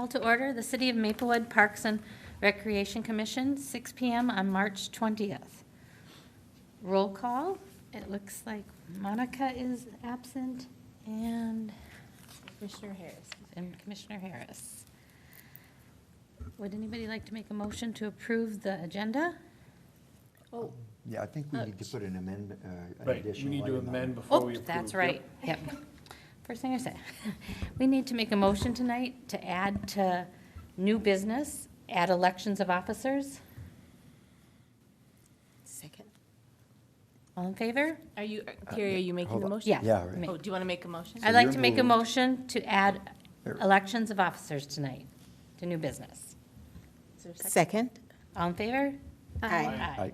Call to order the City of Maplewood Parks and Recreation Commission, 6 p.m. on March 20th. Roll call. It looks like Monica is absent and Commissioner Harris. Would anybody like to make a motion to approve the agenda? Oh, Yeah, I think we need to put an amendment, an Right, we additional need to item on amend it. before we Oh, approve. that's Yep. right. Yep. First thing I said. We need to make a motion tonight to add to new business, add elections of officers. second. All in favor? Are you, Carrie, are you making hold the on. motion? Yeah. Yeah, right. Oh, do you want to make a motion? I'd like you're to make a moving- motion to add There. elections of officers tonight to new business. Is there a second? Second. All in favor? Aye. Aye.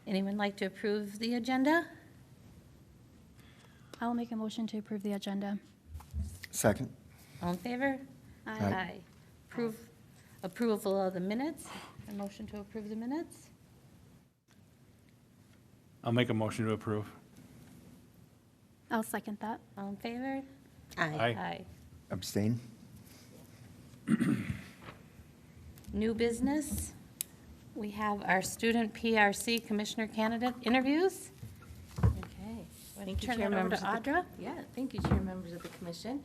Anyone like to approve the agenda? I'll make a motion to approve the agenda. Second. All in favor? Aye. Approval of the minutes, a motion to approve the minutes? I'll make a motion to approve. I'll second that. All in favor? Aye. Abstain? New business, we have our student PRC commissioner candidate interviews. Okay. Thank you, Turn Chair, it over members to of the- Audra. Yeah, thank you, Chair, members of the commission.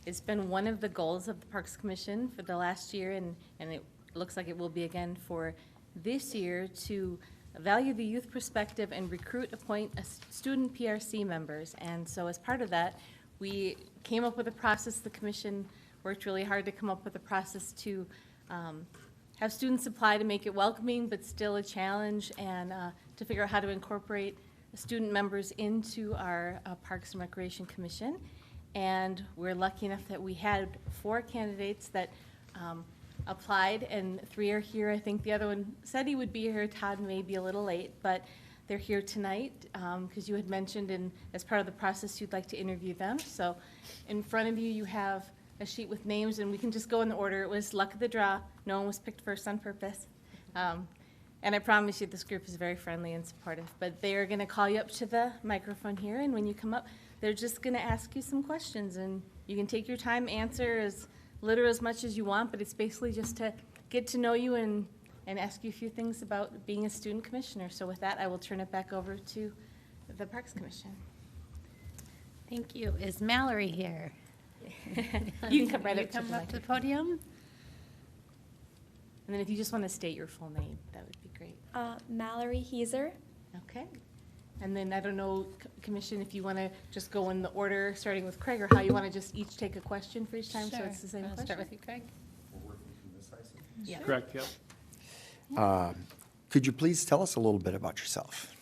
It's been one of the goals of the Parks Commission for the last year, and it looks like it will be again for this year, to value the youth perspective and recruit, appoint student PRC members. And so as part of that, we came up with a process. The commission worked really hard to come up with a process to have students apply, to make it welcoming but still a challenge, and to figure out how to incorporate student members into our Parks and Recreation Commission. And we're lucky enough that we had 4 candidates that applied, and 3 are here. I think the other one said he would be here. Todd may be a little late, but they're here tonight because you had mentioned, and as part of the process, you'd like to interview them. So in front of you, you have a sheet with names, and we can just go in the order. It was luck of the draw. No one was picked first on purpose. And I promise you, this group is very friendly and supportive. But they are going to call you up to the microphone here, and when you come up, they're just going to ask you some questions, and you can take your time, answer as little or as much as you want, but it's basically just to get to know you and ask you a few things about being a student commissioner. So with that, I will turn it back over to the Parks Commission. Thank you. Is Mallory here? You can come right You up to come the up to the microphone. podium? And then if you just want to state your full name, that would be great. Mallory Heiser. Okay. And then I don't know, Commission, if you want to just go in the order, starting with Craig, or how you want to just each take a question for each time, so it's the same I'll question? start with you, Craig. Yeah. Correct, yep. Could you please tell us a little bit about yourself?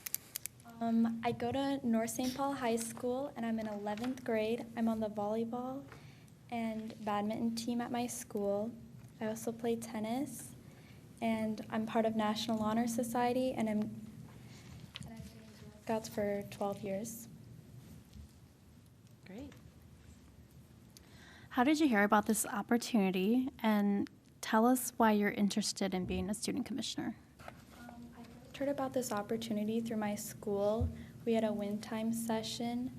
I go to North St. Paul High School, and I'm in 11th grade. I'm on the volleyball and badminton team at my school. I also play tennis, and I'm part of National Honor Society, and I've been in Girl Scouts for 12 years. Great. How did you hear about this opportunity, and tell us why you're interested in being a student commissioner? I heard about this opportunity through my school. We had a wind time session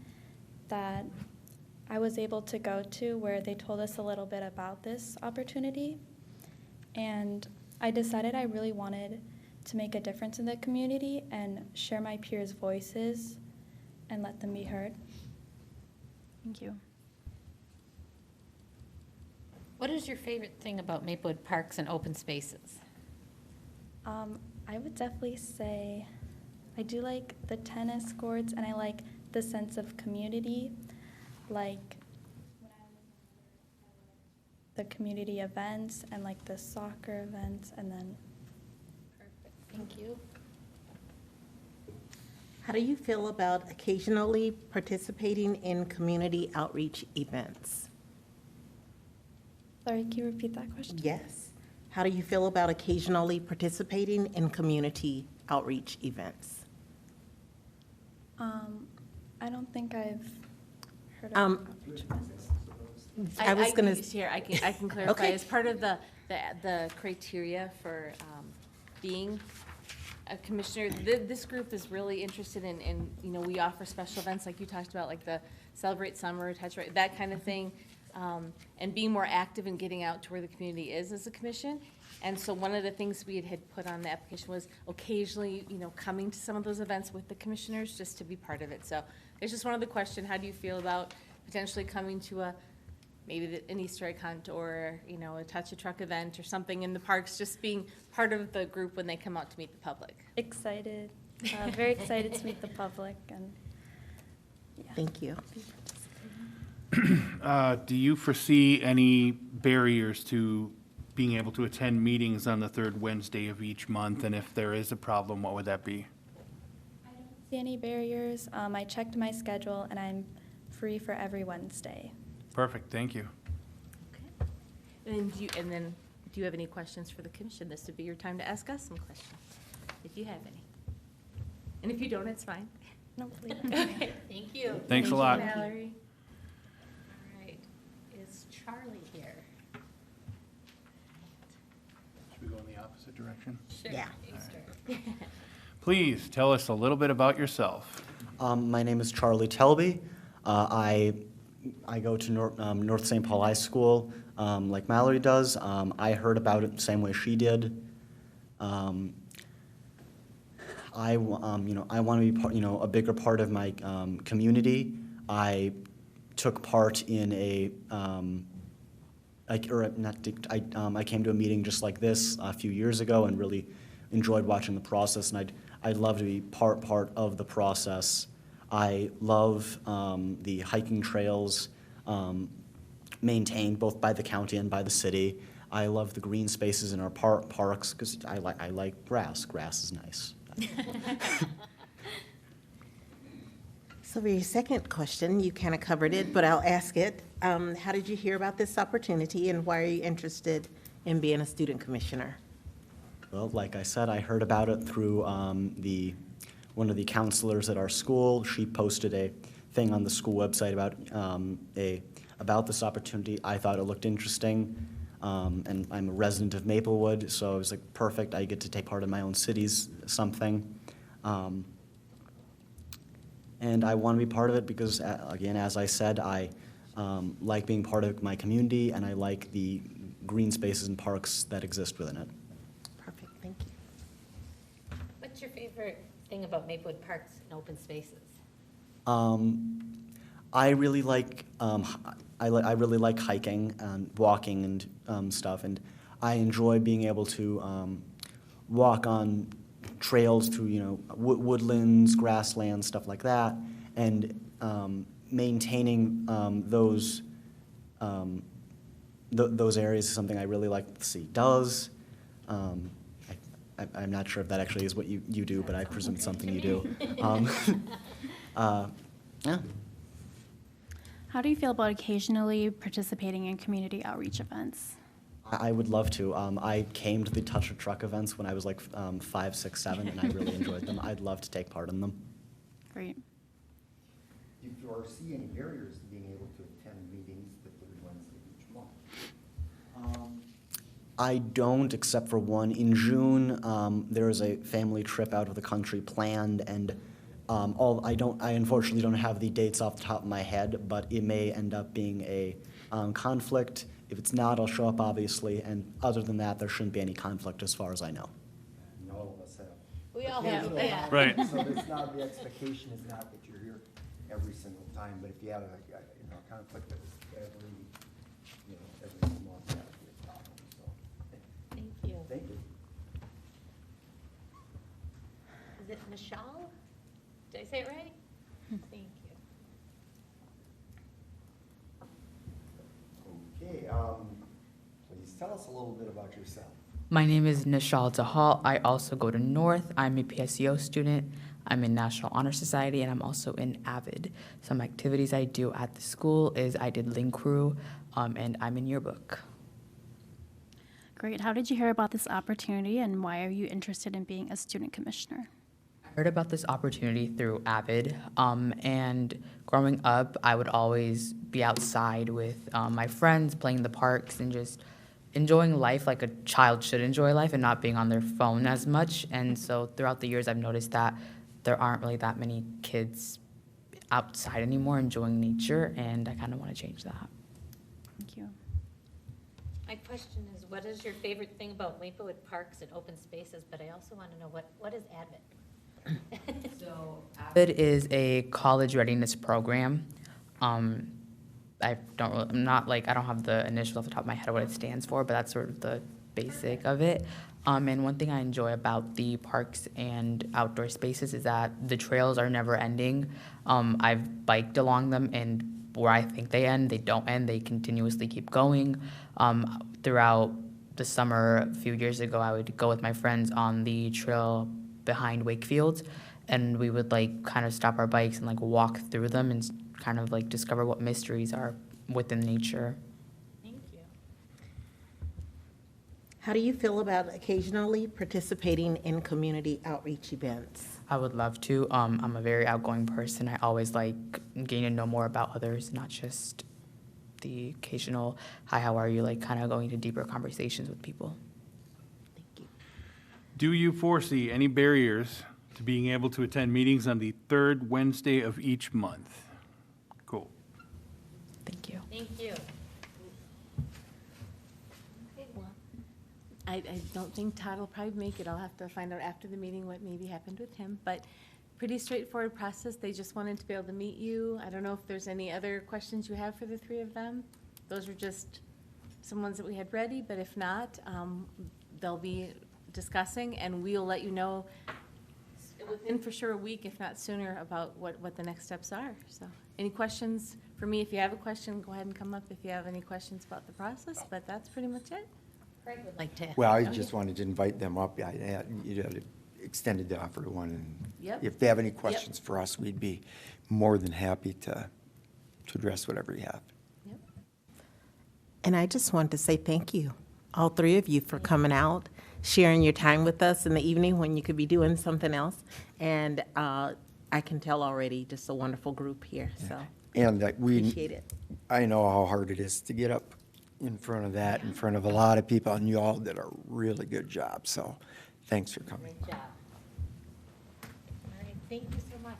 that I was able to go to where they told us a little bit about this opportunity. And I decided I really wanted to make a difference in the community and share my peers' voices and let them be heard. Thank you. What is your favorite thing about Maplewood Parks and open spaces? I would definitely say I do like the tennis courts, and I like the sense of community, like when I was the community events and like the soccer events, and then. Perfect, thank you. How do you feel about occasionally participating in community outreach events? Sorry, can you repeat that question? Yes. How do you feel about occasionally participating in community outreach events? I don't think I've heard of outreach events. I was going to. Here, I can clarify. Okay. As part of the criteria for being Commissioner, this group is really interested in, you know, we offer special events like you talked about, like the Celebrate Summer, Touch Right, that kind of thing, and being more active in getting out to where the community is as a commission. And so one of the things we had put on the application was occasionally, you know, coming to some of those events with the commissioners just to be part of it. So it's just one of the question, how do you feel about potentially coming to maybe an Easter egg hunt or, you know, a Touch a Truck event or something in the parks, just being part of the group when they come out to meet the public? Excited, very excited to meet the public and Thank you. Do you foresee any barriers to being able to attend meetings on the third Wednesday of each month? And if there is a problem, what would that be? see any barriers. I checked my schedule and I'm free for every Wednesday. Perfect, thank you. Okay. And then, do you have any questions for the commission? This would be your time to ask us some questions, if you have any. And if you don't, it's fine. No, please. Okay, thank you. Thanks a lot. Valerie. All right, is Charlie here? Should we go in the opposite direction? Sure. Yeah. Please, tell us a little bit about yourself. My name is Charlie Telby. I go to North St. Paul High School, like Mallory does. I heard about it the same way she did. I want to be a bigger part of my community. I took part in I came to a meeting just like this a few years ago and really enjoyed watching the process, and I'd love to be part of the process. I love the hiking trails maintained both by the county and by the city. I love the green spaces in our parks because I like grass. Grass is nice. So for your second question, you kind of covered it, but I'll ask it. How did you hear about this opportunity and why are you interested in being a student commissioner? Well, like I said, I heard about it through one of the counselors at our school. She posted a thing on the school website about this opportunity. I thought it looked interesting, and I'm a resident of Maplewood, so I was like, perfect. I get to take part in my own city's something, and I want to be part of it because, again, as I said, I like being part of my community, and I like the green spaces and parks that exist within it. Perfect, thank you. What's your favorite thing about Maplewood Parks and open spaces? I really like I really like hiking and walking and stuff, and I enjoy being able to walk on trails through woodlands, grasslands, stuff like that, and maintaining those areas is something I really like to see does. I'm not sure if that actually is what you do, but I presume it's something you do. Yeah. How do you feel about occasionally participating in community outreach events? I would love to. I came to the Touch a Truck events when I was like 5, 6, 7, and I really enjoyed them. I'd love to take part in them. Great. Do you foresee any barriers to being able to attend meetings the third Wednesday of each month? I don't, except for one. In June, there is a family trip out of the country planned, and I unfortunately don't have the dates off the top of my head, but it may end up being a conflict. If it's not, I'll show up, obviously, and other than that, there shouldn't be any conflict as far as I know. No of us have. We all have, Occasionally, yeah. Right. So it's not, the expectation is not that you're here every single time, but if you have a conflict that is every month, that would be a problem, so. Thank you. Thank you. Is it Michelle? Did I say it right? Thank you. Okay, please tell us a little bit about yourself. My name is Nishal Dahal. I also go to North. I'm a PSEO student. I'm in National Honor Society, and I'm also in AVID. Some activities I do at the school is I did Link Crew, and I'm in yearbook. Great. How did you hear about this opportunity and why are you interested in being a student commissioner? I heard about this opportunity through AVID, and growing up, I would always be outside with my friends, playing in the parks, and just enjoying life like a child should enjoy life and not being on their phone as much. And so throughout the years, I've noticed that there aren't really that many kids outside anymore enjoying nature, and I kind of want to change that. Thank you. My question is, what is your favorite thing about Maplewood Parks and open spaces? But I also want to know, what is ADVIT? So AVID is a college readiness program. I don't have the initials off the top of my head of what it stands for, but that's sort of the basic of it. And one thing I enjoy about the parks and outdoor spaces is that the trails are never ending. I've biked along them, and where I think they end, they don't end. They continuously keep going. Throughout the summer, a few years ago, I would go with my friends on the trail behind Wakefield, and we would like kind of stop our bikes and like walk through them and kind of like discover what mysteries are within nature. Thank you. How do you feel about occasionally participating in community outreach events? I would love to. I'm a very outgoing person. I always like getting to know more about others, not just the occasional, hi, how are you, like kind of going into deeper conversations with people. Thank you. Do you foresee any barriers to being able to attend meetings on the third Wednesday of each month? Cool. Thank you. Thank you. Okay, well, I don't think Todd will probably make it. I'll have to find out after the meeting what maybe happened with him, but pretty straightforward process. They just wanted to be able to meet you. I don't know if there's any other questions you have for the three of them. Those are just some ones that we had ready, but if not, they'll be discussing, and we'll let you know within for sure a week, if not sooner, about what the next steps are. So any questions for me? If you have a question, go ahead and come up if you have any questions about the process, but that's pretty much it. Greg would like to. Well, I just wanted to invite them up. You had extended the offer to one, and Yep. if they have any questions for us, we'd be more than happy to address whatever you have. Yep. And I just wanted to say thank you, all three of you, for coming out, sharing your time with us in the evening when you could be doing something else. And I can tell already, just a wonderful group here, so And appreciate it. I know how hard it is to get up in front of that, in front of a lot of people, and you all did a really good job, so thanks for coming. Great job. All right, thank you so much.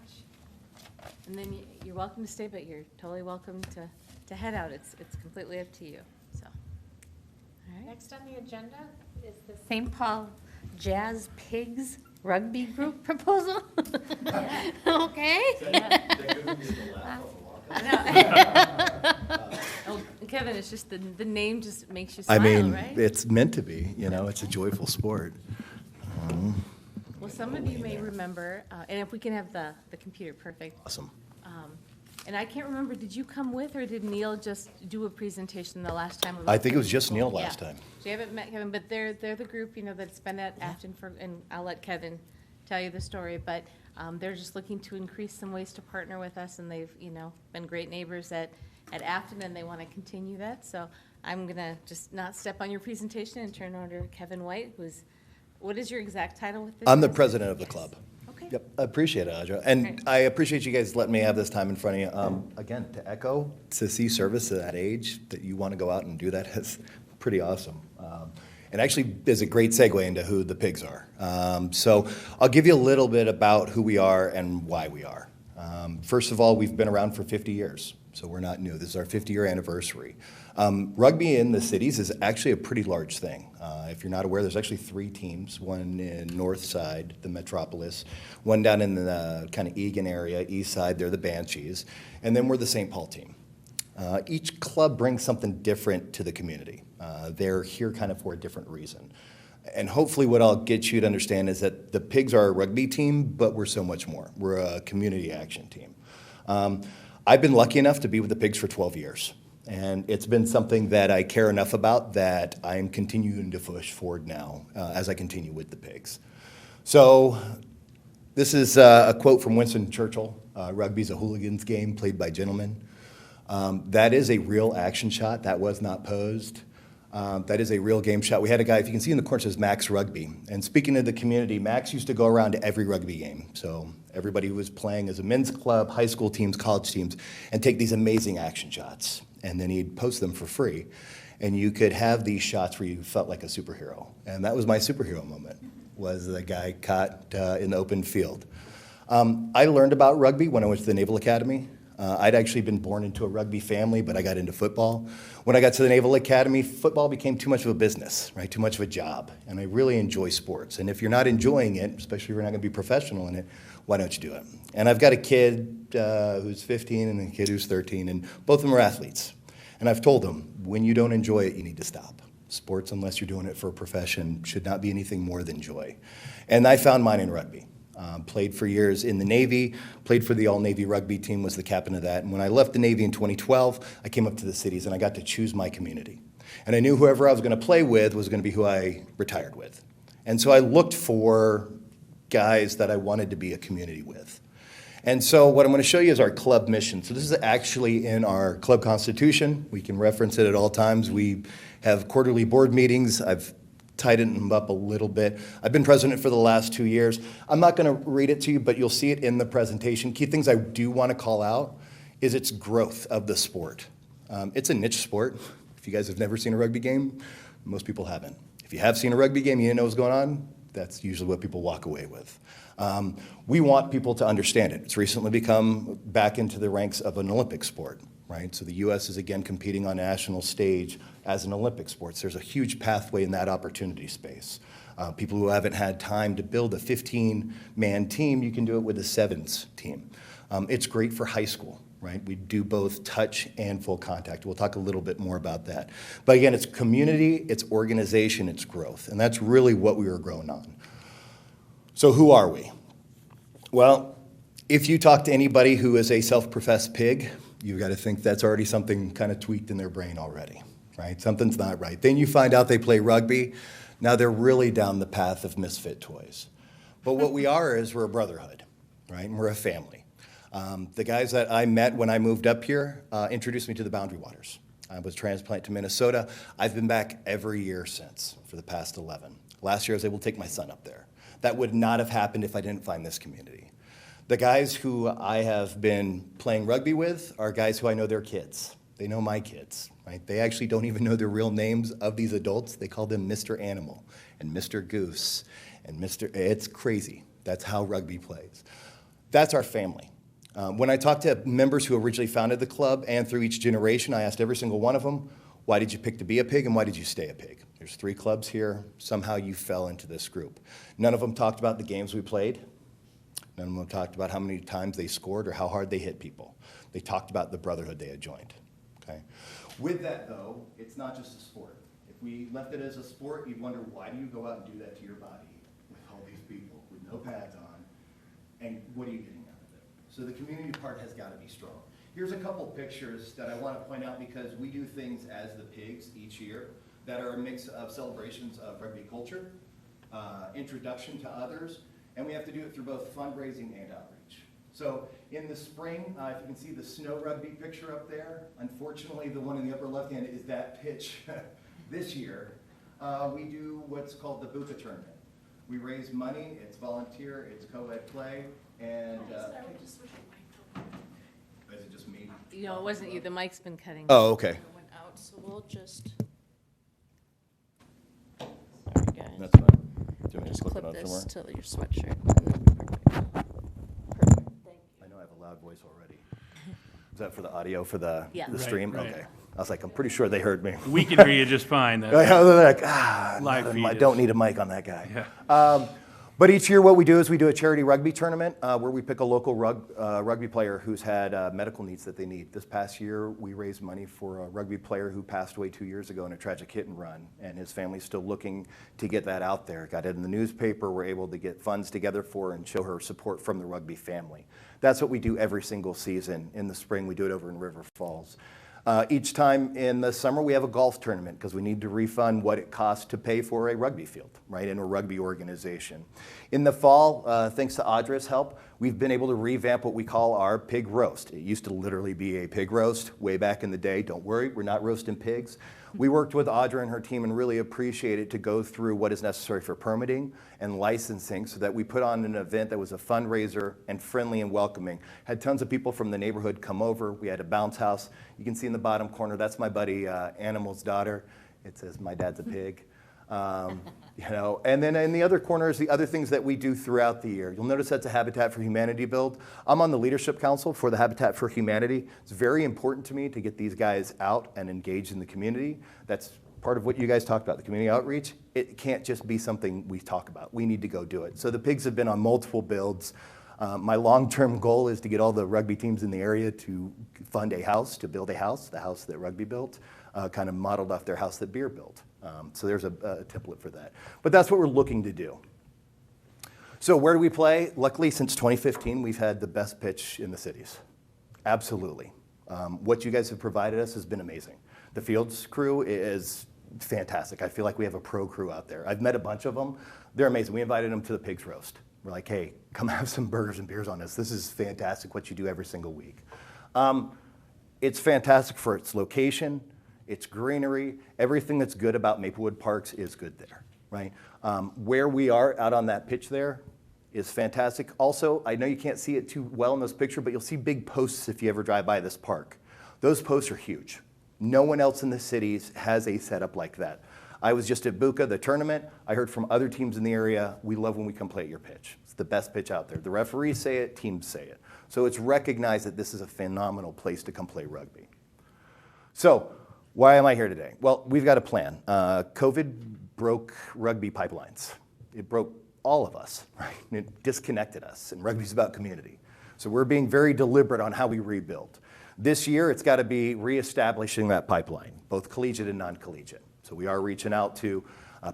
And then you're welcome to stay, but you're totally welcome to head out. It's completely up to you, so. All right. Next on the agenda is the St. Paul Jazz Pigs Rugby Group proposal. Okay. Oh, Kevin, it's just the name just makes you I smile, mean, right? it's meant to be, it's a joyful sport. Well, some of you may remember, and if we can have the computer, perfect. Awesome. And I can't remember, did you come with, or did Neil just do a presentation the last time? I think it was just Neil last Yeah. time. So you haven't met Kevin, but they're the group, that's been at Afton for, and I'll let Kevin tell you the story, but they're just looking to increase some ways to partner with us, and they've, been great neighbors at Afton, and they want to continue that. So I'm going to just not step on your presentation and turn over to Kevin White, what is your exact title with this? I'm the president of the Yes. club. Okay. Yep, I appreciate it, Audra. And Great. I appreciate you guys letting me have this time in front of you. Again, to echo, to see service at that age, that you want to go out and do that is pretty awesome. And actually is a great segue into who the pigs are. So I'll give you a little bit about who we are and why we are. First of all, we've been around for 50 years, so we're not new. This is our 50-year anniversary. Rugby in the cities is actually a pretty large thing. If you're not aware, there's actually 3 teams, one in North Side, the Metropolis, one down in the kind of Egan area, East Side, they're the Banshees, and then we're the St. Paul team. Each club brings something different to the community. They're here kind of for a different reason. And hopefully what I'll get you to understand is that the Pigs are a rugby team, but we're so much more. We're a community action team. I've been lucky enough to be with the Pigs for 12 years. And it's been something that I care enough about that I am continuing to push forward now as I continue with the Pigs. So this is a quote from Winston Churchill. Rugby's a hooligan's game played by gentlemen. That is a real action shot. That was not posed. That is a real game shot. We had a guy, if you can see in the corner, it says Max Rugby. And speaking of the community, Max used to go around to every rugby game. So everybody who was playing as a men's club, high school teams, college teams, and take these amazing action shots. And then he'd post them for free. and you could have these shots where you felt like a superhero. And that was my superhero moment, was the guy caught in the open field. I learned about rugby when I went to the Naval Academy. I'd actually been born into a rugby family, but I got into football. When I got to the Naval Academy, football became too much of a business, right? Too much of a job. And I really enjoy sports. And if you're not enjoying it, especially if you're not going to be professional in it, why don't you do it? And I've got a kid who's 15 and a kid who's 13, and both of them are athletes. And I've told them, when you don't enjoy it, you need to stop. Sports, unless you're doing it for a profession, should not be anything more than joy. And I found mine in rugby. Played for years in the Navy, played for the all-Navy rugby team, was the captain of that. And when I left the Navy in 2012, I came up to the cities and I got to choose my community. And I knew whoever I was going to play with was going to be who I retired with. And so I looked for guys that I wanted to be a community with. And so what I'm going to show you is our club mission. So this is actually in our club constitution. We can reference it at all times. We have quarterly board meetings. I've tightened them up a little bit. I've been president for the last 2 years. I'm not going to read it to you, but you'll see it in the presentation. Key things I do want to call out is its growth of the sport. It's a niche sport. If you guys have never seen a rugby game, most people haven't. If you have seen a rugby game, you didn't know what's going on, that's usually what people walk away with. We want people to understand it. It's recently become back into the ranks of an Olympic sport, right? So the U.S. is again competing on a national stage as an Olympic sport. So there's a huge pathway in that opportunity space. People who haven't had time to build a 15-man team, you can do it with a sevens team. It's great for high school, right? We do both touch and full contact. We'll talk a little bit more about that. But again, it's community, it's organization, it's growth. And that's really what we were growing on. So who are we? Well, if you talk to anybody who is a self-professed pig, you've got to think that's already something kind of tweaked in their brain already, right? Something's not right. Then you find out they play rugby. Now they're really down the path of misfit toys. But what we are is we're a brotherhood, right? And we're a family. The guys that I met when I moved up here introduced me to the Boundary Waters. I was transplanted to Minnesota. I've been back every year since for the past 11. Last year I was able to take my son up there. That would not have happened if I didn't find this community. The guys who I have been playing rugby with are guys who I know their kids. They know my kids, right? They actually don't even know the real names of these adults. They call them Mr. Animal and Mr. Goose and Mr. It's crazy. That's how rugby plays. That's our family. When I talked to members who originally founded the club and through each generation, I asked every single one of them, why did you pick to be a pig and why did you stay a pig? There's 3 clubs here. Somehow you fell into this group. None of them talked about the games we played. None of them talked about how many times they scored or how hard they hit people. They talked about the brotherhood they had joined. Okay. With that, though, it's not just a sport. If we left it as a sport, you'd wonder, why do you go out and do that to your body with all these people with no pads on, and what are you getting out of it? So the community part has got to be strong. Here's a couple pictures that I want to point out because we do things as the pigs each year that are a mix of celebrations of rugby culture, introduction to others, and we have to do it through both fundraising and outreach. So in the spring, if you can see the snow rugby picture up there, unfortunately the one in the upper left hand is that pitch. This year, we do what's called the Buka tournament. We raise money, it's volunteer, it's co-ed play, and is it just me? You know, it wasn't you, the mic's been cutting. Oh, okay. It went out, so we'll just, That's fine. Do you want me to just clip clip it on this somewhere? to your sweatshirt. And then, perfect. Perfect, thank you. I know I have a loud voice already. Is that for the audio, for the Yeah. the Right, stream? right. Okay. I was like, I'm pretty sure they heard me. We can hear you just fine. They're like, Live feed I is- don't need a mic on that guy. Yeah. But each year what we do is we do a charity rugby tournament where we pick a local rugby player who's had medical needs that they need. This past year, we raised money for a rugby player who passed away 2 years ago in a tragic hit and run, and his family's still looking to get that out there. Got it in the newspaper, we're able to get funds together for her and show her support from the rugby family. That's what we do every single season. In the spring, we do it over in River Falls. Each time in the summer, we have a golf tournament because we need to refund what it costs to pay for a rugby field, right, in a rugby organization. In the fall, thanks to Audra's help, we've been able to revamp what we call our pig roast. It used to literally be a pig roast way back in the day. Don't worry, we're not roasting pigs. We worked with Audra and her team and really appreciate it to go through what is necessary for permitting and licensing so that we put on an event that was a fundraiser and friendly and welcoming. Had tons of people from the neighborhood come over. We had a bounce house. You can see in the bottom corner, that's my buddy Animal's daughter. It says, "My dad's a pig." You know, and then in the other corner is the other things that we do throughout the year. You'll notice that's a Habitat for Humanity build. I'm on the leadership council for the Habitat for Humanity. It's very important to me to get these guys out and engaged in the community. That's part of what you guys talked about, the community outreach. It can't just be something we talk about. We need to go do it. So the pigs have been on multiple builds. My long-term goal is to get all the rugby teams in the area to fund a house, to build a house, the house that rugby built, kind of modeled off their house that beer built. So there's a template for that. But that's what we're looking to do. So where do we play? Luckily, since 2015, we've had the best pitch in the cities. Absolutely. What you guys have provided us has been amazing. The fields crew is fantastic. I feel like we have a pro crew out there. I've met a bunch of them. They're amazing. We invited them to the Pigs Roast. We're like, hey, come have some burgers and beers on us. This is fantastic what you do every single week. It's fantastic for its location. It's greenery. Everything that's good about Maplewood Parks is good there, right? Where we are out on that pitch there is fantastic. Also, I know you can't see it too well in this picture, but you'll see big posts if you ever drive by this park. Those posts are huge. No one else in the cities has a setup like that. I was just at Buca, the tournament. I heard from other teams in the area, we love when we come play at your pitch. It's the best pitch out there. The referees say it, teams say it. So it's recognized that this is a phenomenal place to come play rugby. So, why am I here today? Well, we've got a plan. COVID broke rugby pipelines. It broke all of us, right? It disconnected us, and rugby's about community. So we're being very deliberate on how we rebuild. This year, it's got to be reestablishing that pipeline, both collegiate and non-collegiate. So we are reaching out to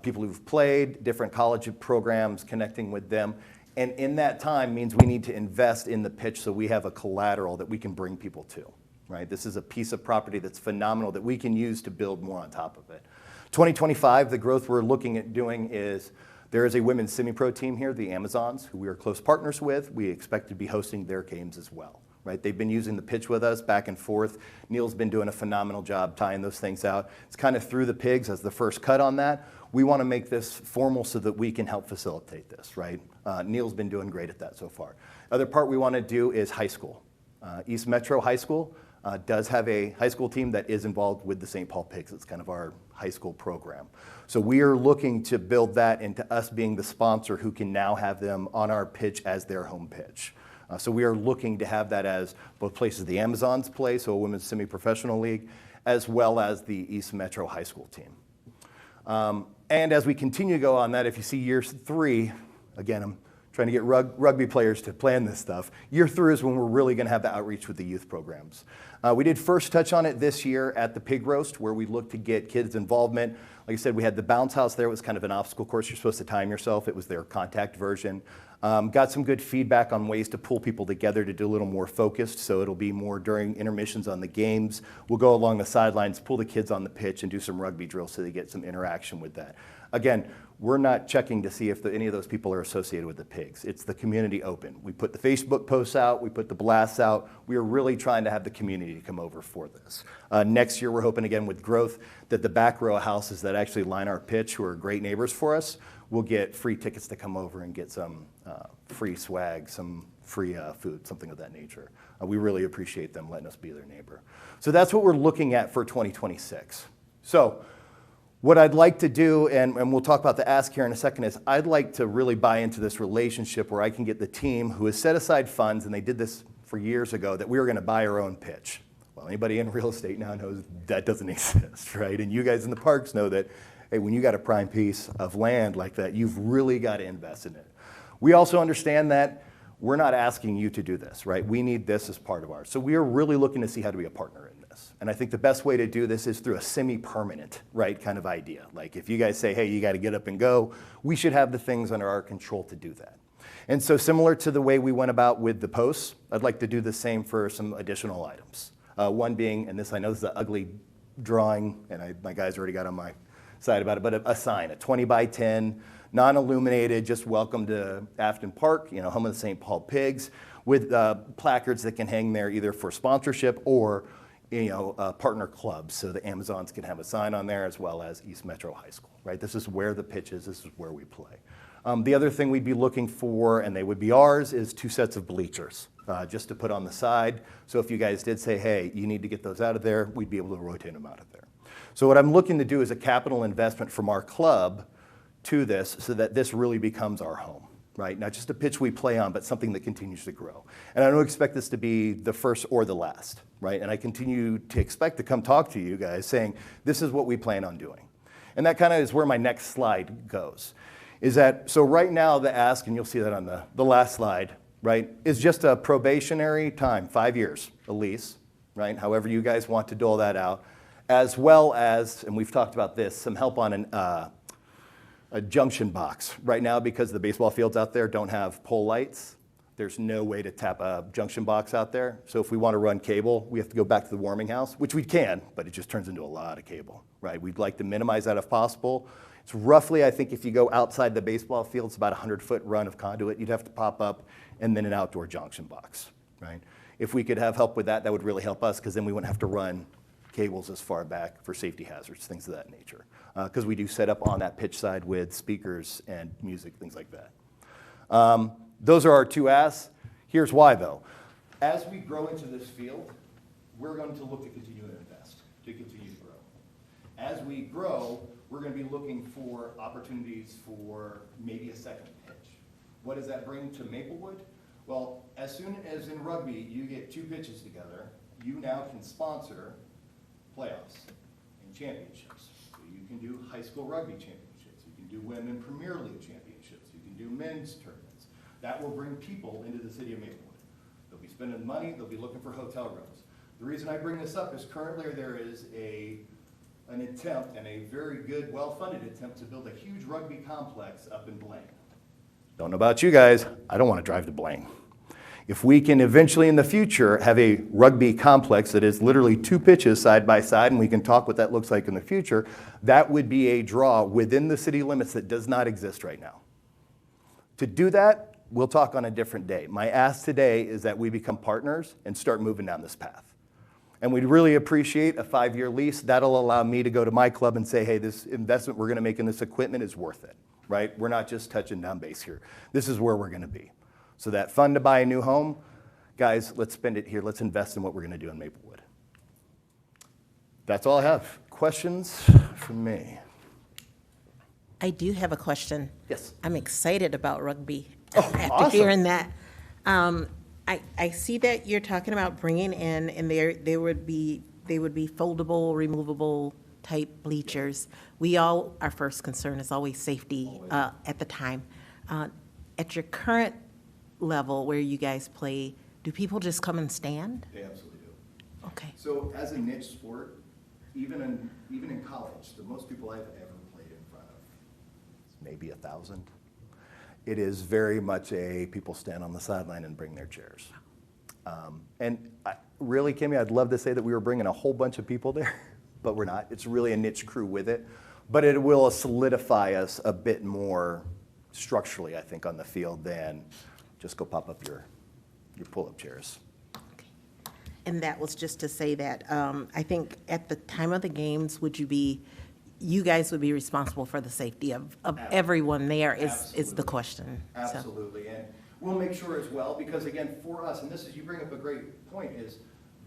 people who've played, different college programs, connecting with them. And in that time means we need to invest in the pitch so we have a collateral that we can bring people to. Right? This is a piece of property that's phenomenal that we can use to build more on top of it. 2025, the growth we're looking at doing is there is a women's semi-pro team here, the Amazons, who we are close partners with. We expect to be hosting their games as well. Right? They've been using the pitch with us back and forth. Neil's been doing a phenomenal job tying those things out. It's kind of through the pigs as the first cut on that. We want to make this formal so that we can help facilitate this. Right? Neil's been doing great at that so far. Other part we want to do is high school. East Metro High School does have a high school team that is involved with the St. Paul Pigs. It's kind of our high school program. So we are looking to build that into us being the sponsor who can now have them on our pitch as their home pitch. So we are looking to have that as both places the Amazons play, so a women's semi-professional league, as well as the East Metro High School team. And as we continue to go on that, if you see year 3, again, I'm trying to get rugby players to plan this stuff. Year 3 is when we're really going to have the outreach with the youth programs. We did first touch on it this year at the Pig Roast, where we looked to get kids' involvement. Like I said, we had the bounce house there. It was kind of an obstacle course. You're supposed to time yourself. It was their contact version. Got some good feedback on ways to pull people together to do a little more focused, so it'll be more during intermissions on the games. We'll go along the sidelines, pull the kids on the pitch, and do some rugby drills so they get some interaction with that. Again, we're not checking to see if any of those people are associated with the pigs. It's the community open. We put the Facebook posts out, we put the blasts out. We are really trying to have the community come over for this. Next year, we're hoping again with growth that the back row of houses that actually line our pitch, who are great neighbors for us, will get free tickets to come over and get some free swag, some free food, something of that nature. We really appreciate them letting us be their neighbor. So that's what we're looking at for 2026. So what I'd like to do, and we'll talk about the ask here in a second, is I'd like to really buy into this relationship where I can get the team who has set aside funds, and they did this for years ago, that we were going to buy our own pitch. Well, anybody in real estate now knows that doesn't exist, right? And you guys in the parks know that, hey, when you got a prime piece of land like that, you've really got to invest in it. We also understand that we're not asking you to do this, right? We need this as part of ours. So we are really looking to see how to be a partner in this. And I think the best way to do this is through a semi-permanent, right, kind of idea. Like if you guys say, hey, you got to get up and go, we should have the things under our control to do that. And so similar to the way we went about with the posts, I'd like to do the same for some additional items. One being, and this I know this is an ugly drawing, and my guys already got on my side about it, but a sign, a 20 by 10, non-illuminated, just welcome to Afton Park, home of the St. Paul Pigs, with placards that can hang there either for sponsorship or partner clubs, so the Amazons can have a sign on there, as well as East Metro High School, right? This is where the pitch is, this is where we play. The other thing we'd be looking for, and they would be ours, is 2 sets of bleachers, just to put on the side. So if you guys did say, hey, you need to get those out of there, we'd be able to rotate them out of there. So what I'm looking to do is a capital investment from our club to this, so that this really becomes our home, right? Not just a pitch we play on, but something that continues to grow. And I don't expect this to be the first or the last, right? And I continue to expect to come talk to you guys saying, this is what we plan on doing. And that kind of is where my next slide goes. Is that, so right now the ask, and you'll see that on the last slide, right, is just a probationary time, 5 years, a lease, right? However you guys want to dole that out, as well as, and we've talked about this, some help on a junction box. Right now, because the baseball fields out there don't have pole lights, there's no way to tap a junction box out there. So if we want to run cable, we have to go back to the warming house, which we can, but it just turns into a lot of cable, right? We'd like to minimize that if possible. It's roughly, I think, if you go outside the baseball field, it's about a 100-foot run of conduit. You'd have to pop up and then an outdoor junction box, right? If we could have help with that, that would really help us, because then we wouldn't have to run cables as far back for safety hazards, things of that nature. Because we do set up on that pitch side with speakers and music, things like that. Those are our 2 asks. Here's why, though. As we grow into this field, we're going to look to continue to invest, to continue to grow. As we grow, we're going to be looking for opportunities for maybe a second pitch. What does that bring to Maplewood? Well, as soon as in rugby you get 2 pitches together, you now can sponsor playoffs and championships. So you can do high school rugby championships. You can do women Premier League championships. You can do men's tournaments. That will bring people into the city of Maplewood. They'll be spending money. They'll be looking for hotel rooms. The reason I bring this up is currently there is an attempt, and a very good, well-funded attempt, to build a huge rugby complex up in Blaine. Don't know about you guys, I don't want to drive to Blaine. If we can eventually in the future have a rugby complex that is literally 2 pitches side by side, and we can talk what that looks like in the future, that would be a draw within the city limits that does not exist right now. To do that, we'll talk on a different day. My ask today is that we become partners and start moving down this path. And we'd really appreciate a 5-year lease. That'll allow me to go to my club and say, hey, this investment we're going to make in this equipment is worth it, right? We're not just touching down base here. This is where we're going to be. So that fund to buy a new home, guys, let's spend it here. Let's invest in what we're going to do in Maplewood. That's all I have. Questions from me? I do have a question. Yes. I'm excited about rugby. Oh, After awesome. hearing that. I see that you're talking about bringing in, and they would be foldable, removable type bleachers. Our first concern is always safety at the time. At your current level where you guys play, do people just come and stand? They absolutely do. Okay. So as a niche sport, even in college, the most people I've ever played in front of is maybe 1,000. It is very much people stand on the sideline and bring their chairs. Really, Kimmy, I'd love to say that we were bringing a whole bunch of people there, but we're not. It's really a niche crew with it. But it will solidify us a bit more structurally, I think, on the field than just go pop up your pull-up chairs. And that was just to say that I think at the time of the games, you guys would be responsible for the safety of everyone there is the question. Absolutely, and we'll make sure as well, because again, for us, and you bring up a great point, is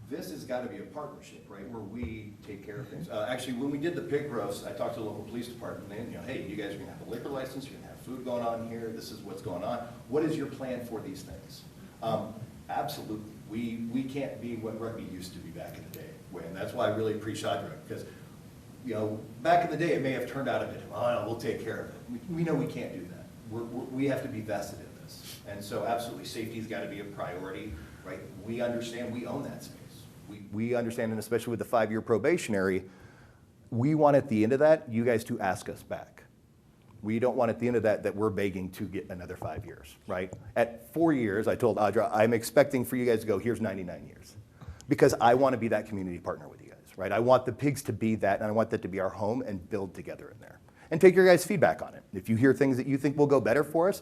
this has got to be a partnership, right, where we take care of things. Actually, when we did the pig roast, I talked to the local police department, and hey, you guys are going to have a liquor license, you're going to have food going on here, this is what's going on. What is your plan for these things? Absolutely. We can't be what rugby used to be back in the day, and that's why I really appreciate it, because back in the day, it may have turned out a bit, we'll take care of it. We know we can't do that. We have to be vested in this. And so absolutely, safety's got to be a priority, right? We understand we own that space. We understand, and especially with the 5-year probationary, we want at the end of that, you guys to ask us back. We don't want at the end of that we're begging to get another 5 years, right? At 4 years, I told Audra, I'm expecting for you guys to go, here's 99 years. Because I want to be that community partner with you guys, right? I want the pigs to be that, and I want that to be our home and build together in there. And take your guys' feedback on it. If you hear things that you think will go better for us,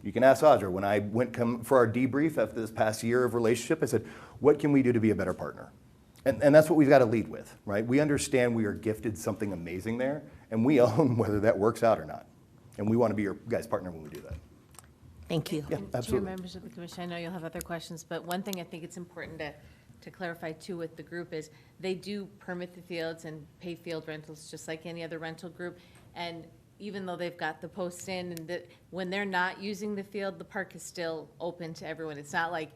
you can ask Audra. When I went for our debrief after this past year of relationship, I said, what can we do to be a better partner? And that's what we've got to lead with, right? We understand we are gifted something amazing there, and we own whether that works out or not. And we want to be your guys' partner when we do that. Thank you. Yeah, And absolutely. Chair, members of the commission, I know you'll have other questions, but one thing I think it's important to clarify too with the group is they do permit the fields and pay field rentals just like any other rental group. And even though they've got the posts in, and when they're not using the field, the park is still open to everyone. It's not like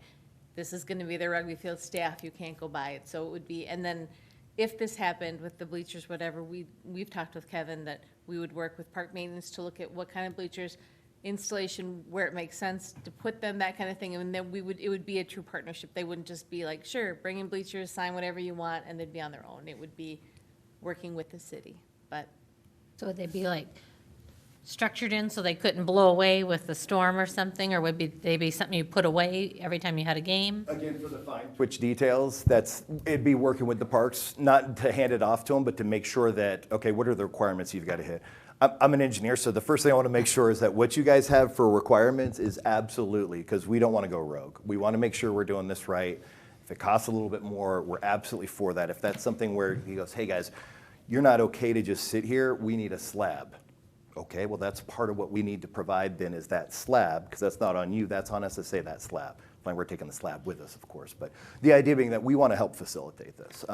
this is going to be their rugby field staff, you can't go by it. So it would be, and then if this happened with the bleachers, whatever, we've talked with Kevin that we would work with park maintenance to look at what kind of bleachers, installation, where it makes sense to put them, that kind of thing. And then it would be a true partnership. They wouldn't just be like, sure, bring in bleachers, sign whatever you want, and they'd be on their own. It would be working with the city, but. So would they be like structured in so they couldn't blow away with the storm or something? Or would they be something you put away every time you had a game? Again, for the fine switch details, it'd be working with the parks, not to hand it off to them, but to make sure that, okay, what are the requirements you've got to hit? I'm an engineer, so the first thing I want to make sure is that what you guys have for requirements is absolutely, because we don't want to go rogue. We want to make sure we're doing this right. If it costs a little bit more, we're absolutely for that. If that's something where he goes, hey guys, you're not okay to just sit here, we need a slab. Okay, well, that's part of what we need to provide then is that slab, because that's not on you, that's on us to say that slab. Fine, we're taking the slab with us, of course, but the idea being that we want to help facilitate this.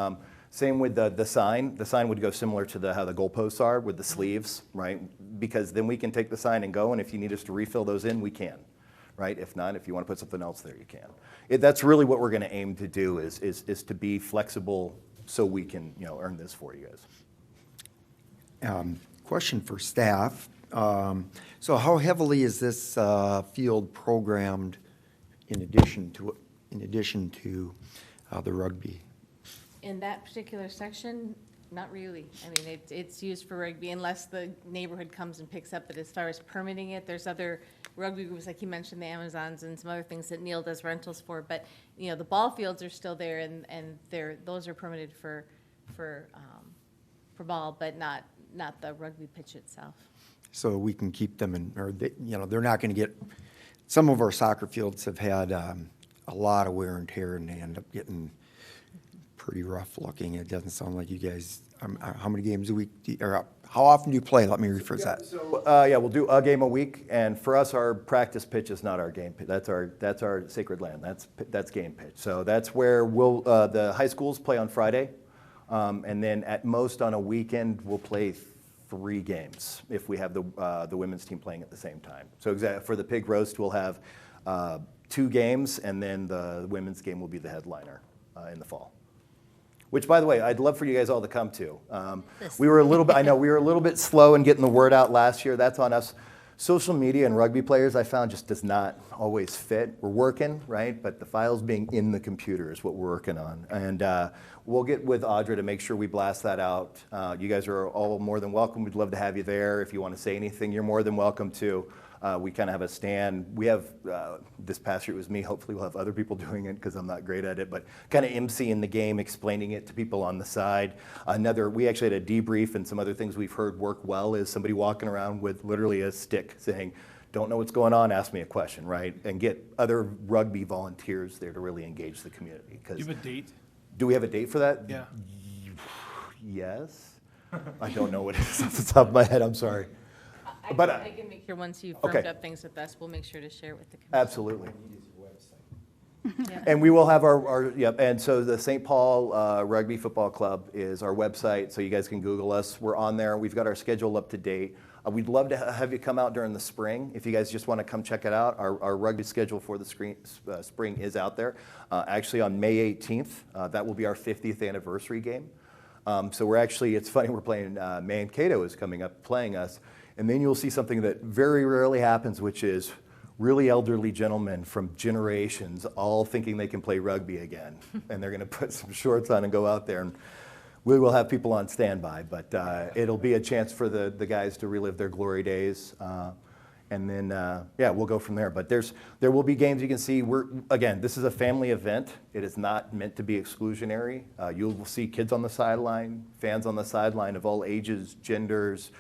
Same with the sign. The sign would go similar to how the goalposts are with the sleeves, right? Because then we can take the sign and go, and if you need us to refill those in, we can, right? If not, if you want to put something else there, you can. That's really what we're going to aim to do is to be flexible so we can, earn this for you guys. Question for staff. So how heavily is this field programmed in addition to the rugby? In that particular section, not really. I mean, it's used for rugby unless the neighborhood comes and picks up. But as far as permitting it, there's other rugby groups, like you mentioned, the Amazons and some other things that Neil does rentals for. But, the ball fields are still there, and those are permitted for ball, but not the rugby pitch itself. So we can keep them they're not going to get, some of our soccer fields have had a lot of wear and tear, and they end up getting pretty rough looking. It doesn't sound like you guys, how many games a week, or how often do you play? Let me rephrase that. So, we'll do a game a week, and for us, our practice pitch is not our game pitch. That's our sacred land. That's game pitch. So that's where the high schools play on Friday, and then at most on a weekend, we'll play 3 games if we have the women's team playing at the same time. So for the pig roast, we'll have 2 games, and then the women's game will be the headliner in the fall. Which, by the way, I'd love for you guys all to come to. We were a little bit slow in getting the word out last year. That's on us. Social media and rugby players, I found, just does not always fit. We're working, right? But the files being in the computer is what we're working on. And we'll get with Audra to make sure we blast that out. You guys are all more than welcome. We'd love to have you there. If you want to say anything, you're more than welcome to. We kind of have a stand. We have, this past year it was me. Hopefully we'll have other people doing it because I'm not great at it, but kind of emceeing the game, explaining it to people on the side. We actually had a debrief, and some other things we've heard work well is somebody walking around with literally a stick saying, don't know what's going on, ask me a question, right? And get other rugby volunteers there to really engage the community. Do you have a date? Do we have a date for that? Yeah. Yes. I don't know what it is off the top of my head, I'm sorry. I can make sure once you've firmed Okay. up things with us, we'll make sure to share with the commission. Absolutely. Yeah. And we will have and so the St. Paul Rugby Football Club is our website, so you guys can Google us. We're on there. We've got our schedule up to date. We'd love to have you come out during the spring. If you guys just want to come check it out, our rugby schedule for the spring is out there. Actually, on May 18th, that will be our 50th anniversary game. So it's funny, we're playing, Mankato is coming up playing us, and then you'll see something that very rarely happens, which is really elderly gentlemen from generations all thinking they can play rugby again. And they're going to put some shorts on and go out there, and we will have people on standby. But it'll be a chance for the guys to relive their glory days. And then, we'll go from there. But there will be games you can see. This is a family event. It is not meant to be exclusionary. You'll see kids on the sideline, fans on the sideline of all ages, genders,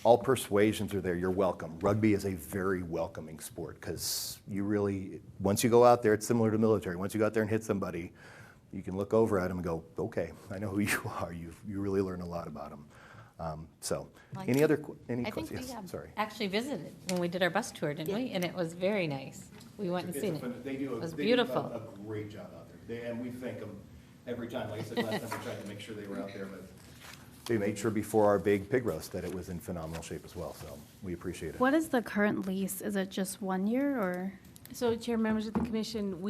all persuasions are there. You're welcome. Rugby is a very welcoming sport because once you go out there, it's similar to military. Once you go out there and hit somebody, you can look over at them and go, okay, I know who you are. You really learn a lot about them. So, Like- any I think questions? we Yes, sorry. actually visited when we did our bus tour, didn't we? And it was very nice. We went and seen it. They do It was beautiful. a great job out there. And we thank them every time. Like I said last time, we tried to make sure they were out there, but they made sure before our big pig roast that it was in phenomenal shape as well, so we appreciate it. What is the current lease? Is it just 1 year or? So, Chair, members of the commission,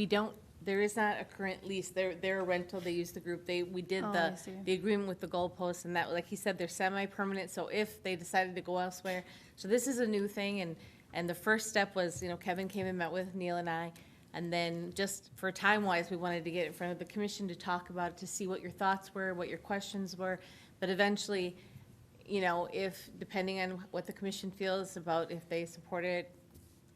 there is not a current lease. They're a rental, they use the group. We did Oh, I see. the agreement with the goalposts, and that, like he said, they're semi-permanent, so if they decided to go elsewhere. So this is a new thing, and the first step was, Kevin came and met with Neil and I, and then just for time-wise, we wanted to get in front of the commission to talk about it, to see what your thoughts were, what your questions were. But eventually, if, depending on what the commission feels about if they support it,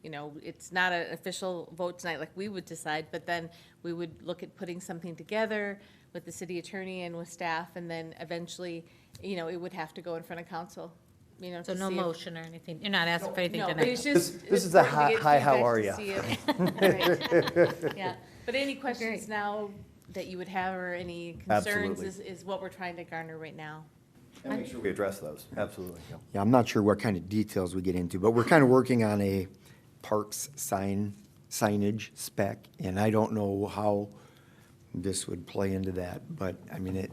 it's not an official vote tonight like we would decide, but then we would look at putting something together with the city attorney and with staff, and then eventually, it would have to go in front of council, So to no see if- motion or anything? You're not asking for anything No, but tonight? it's just. This it's is a important to get hi, how feedback are to ya? see if- Yeah, but any questions Great. now that you would have, or any concerns, Absolutely. is what we're trying to garner right now. And make sure we address those, absolutely. Yeah. Yeah, I'm not sure what kind of details we get into, but we're kind of working on a parks signage spec, and I don't know how this would play into that, but, I mean,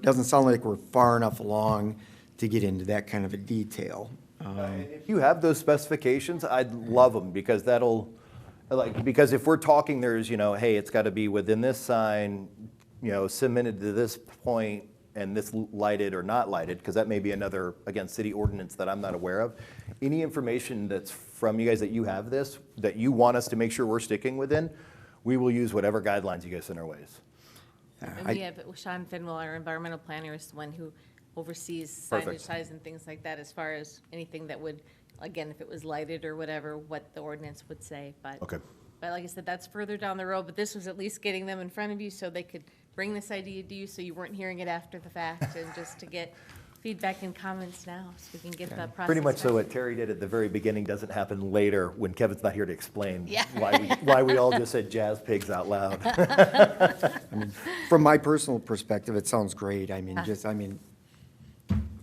doesn't sound like we're far enough along to get into that kind of a detail. If you have those specifications, I'd love them, because because if we're talking, there's, hey, it's got to be within this sign, cemented to this point, and this lighted or not lighted, because that may be another, again, city ordinance that I'm not aware of. Any information that's from you guys that you have this, that you want us to make sure we're sticking within, we will use whatever guidelines you guys send our ways. And we have Sean Finwell, our environmental planner, is the one who oversees signage Perfect. size and things like that, as far as anything that would, again, if it was lighted or whatever, what the ordinance would say, but. Okay. But like I said, that's further down the road, but this was at least getting them in front of you so they could bring this idea to you, so you weren't hearing it after the fact, and just to get feedback and comments now, so we can get the process. Pretty much so started. what Terry did at the very beginning doesn't happen later when Kevin's not here to explain Yeah. why we all just said jazz pigs out loud. From my personal perspective, it sounds great. I mean,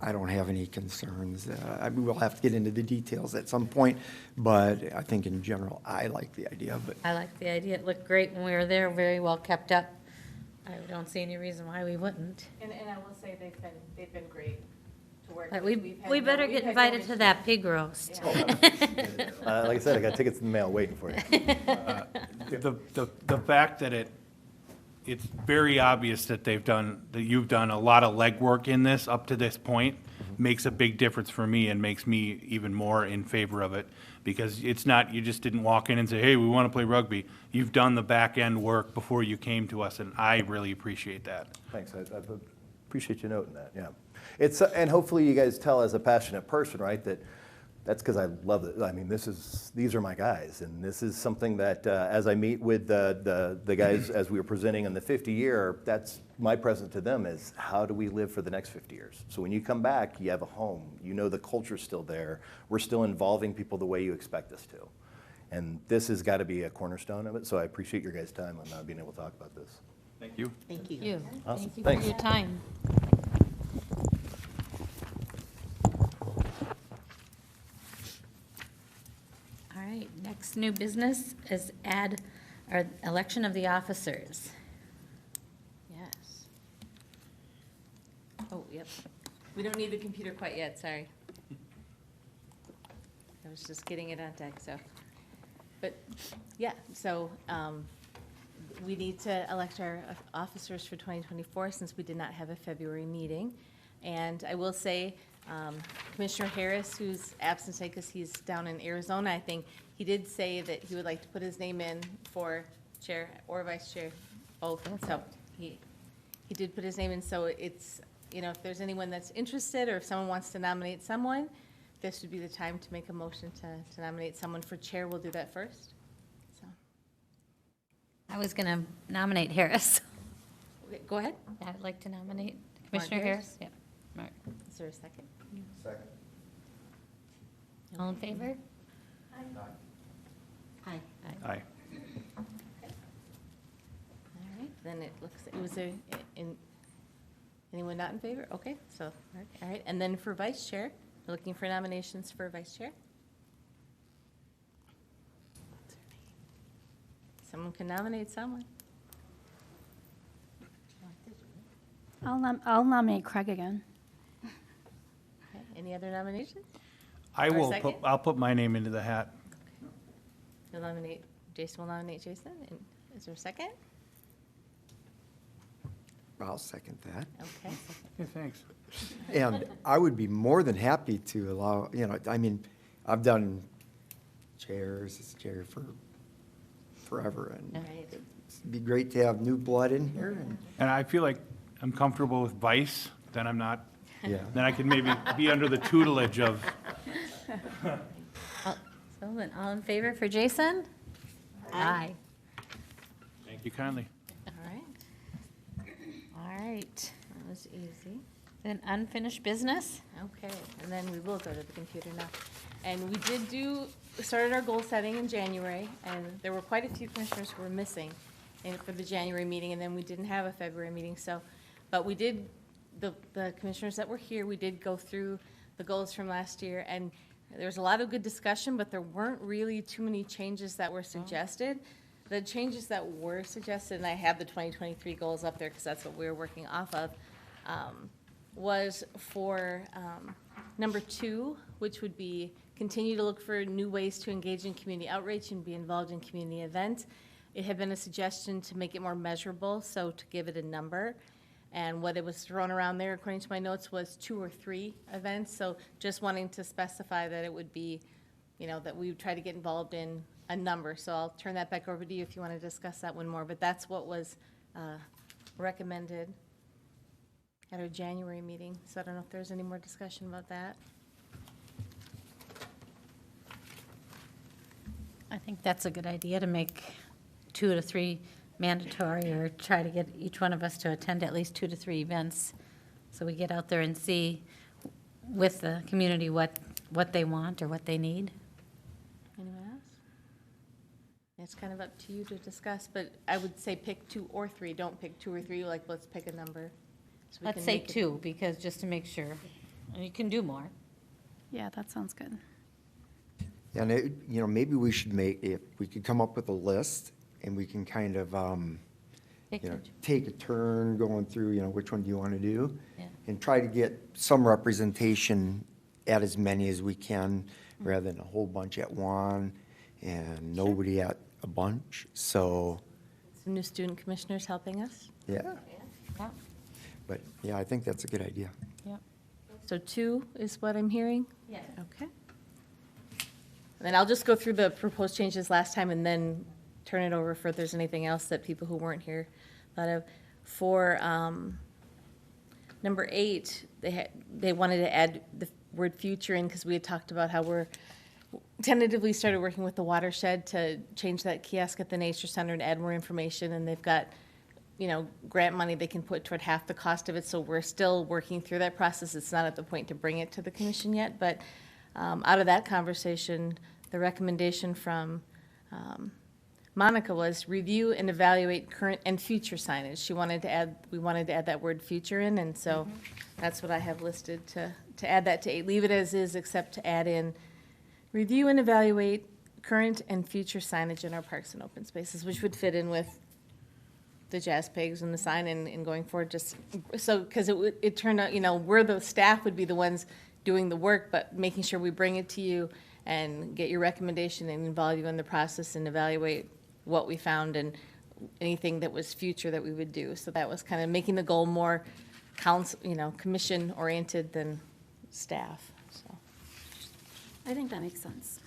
I don't have any concerns. We'll have to get into the details at some point, but I think in general, I like the idea, but I like the idea. It looked great when we were there, very well kept up. I don't see any reason why we wouldn't. And I will say they've been great to work But with. we better get invited to that pig roast. Like I said, I got tickets in the mail waiting for you. The fact that it's very obvious that you've done a lot of legwork in this up to this point makes a big difference for me, and makes me even more in favor of it, because it's not, you just didn't walk in and say, hey, we want to play rugby. You've done the back end work before you came to us, and I really appreciate that. Thanks, I appreciate you noting that, yeah. And hopefully you guys tell as a passionate person, right, that's because I love it. I mean, these are my guys, and this is something that, as I meet with the guys as we were presenting on the 50 year, that's my present to them is, how do we live for the next 50 years? So when you come back, you have a home. You know the culture's still there. We're still involving people the way you expect us to. And this has got to be a cornerstone of it, so I appreciate your guys' time on being able to talk about this. Thank you. Thank you. You. Awesome. Thank you Thanks. for your time. All right, next new business is add our election of the officers. Yes. Oh, yep. We don't need the computer quite yet, sorry. I was just getting it on deck, so. But, yeah, so we need to elect our officers for 2024, since we did not have a February meeting. And I will say, Commissioner Harris, who's absent today because he's down in Arizona, I think, he did say that he would like to put his name in for chair or vice chair, both. So he did put his name in, so it's, if there's anyone that's interested, or if someone wants to nominate someone, this would be the time to make a motion to nominate someone for chair. We'll do that first. So, I was going to nominate Harris. okay, go ahead. I'd like to nominate Commissioner Harris. Yep. Mark. Is there a second? Second. All in favor? Aye. Aye. Aye. All right, then it looks, it was anyone not in favor? Okay, so, all right. And then for vice chair, we're looking for nominations for vice chair. Someone can nominate someone. I'll nominate Craig again. Okay, any other nominations? I Or a will second? I'll put my name into the hat. You'll nominate, Jason will nominate Jason. And is there a second? I'll second that. Okay. Yeah, thanks. And I would be more than happy to allow, I mean, I've done chairs, as chair for forever, All and right. it'd be great to have new blood in here, and, And I feel like I'm comfortable with vice, then I'm not, yeah. then I can maybe be under the tutelage of, So then, all in favor for Jason? Aye. thank you kindly. All right, All right. that was easy. Then unfinished business? Okay, and then we will go to the computer now. And we started our goal setting in January, and there were quite a few commissioners who were missing for the January meeting, and then we didn't have a February meeting, so, but we did, the commissioners that were here, we did go through the goals from last year, and there was a lot of good discussion, but there weren't really too many changes that were suggested. The changes that were suggested, and I have the 2023 goals up there because that's what we were working off of, was for number 2, which would be continue to look for new ways to engage in community outreach and be involved in community events. It had been a suggestion to make it more measurable, so to give it a number. And what it was thrown around there, according to my notes, was 2 or 3 events. So just wanting to specify that it would be, that we would try to get involved in a number. So I'll turn that back over to you if you want to discuss that one more. But that's what was recommended at our January meeting. So I don't know if there's any more discussion about that. I think that's a good idea to make 2 to 3 mandatory, or try to get each one of us to attend at least 2 to 3 events. So we get out there and see with the community what they want or what they need. Anyone else? It's kind of up to you to discuss, but I would say pick 2 or 3. Don't pick 2 or 3, let's pick a number. So we Let's can say make it- 2, because just to make sure. And you can do more. Yeah, that sounds good. And maybe we should if we could come up with a list, and we can kind of, Take you know, the- take a turn going through, which one do you want to do? Yeah. And try to get some representation at as many as we can, rather than a whole bunch at one, and nobody at a bunch, so, Some new student commissioners helping us. yeah. Yeah, But, yeah, I think that's a good idea. yeah. So 2 is what I'm hearing? Yeah. Okay. And then I'll just go through the proposed changes last time and then turn it over for if there's anything else that people who weren't here thought of. For number 8, they wanted to add the word future in because we had talked about how we're tentatively started working with the watershed to change that kiosk at the nature center and add more information, and they've got grant money they can put toward half the cost of it, so we're still working through that process. It's not at the point to bring it to the commission yet, but out of that conversation, the recommendation from Monica was review and evaluate current and future signage. We wanted to add that word future in, and so that's what I have listed to add that to 8. Leave it as is, except to add in review and evaluate current and future signage in our parks and open spaces, which would fit in with the jazz pigs and the sign and going forward, just so, because it turned out, we're the staff would be the ones doing the work, but making sure we bring it to you and get your recommendation and involve you in the process and evaluate what we found and anything that was future that we would do. So that was kind of making the goal more commission oriented than staff, so. I think that makes sense.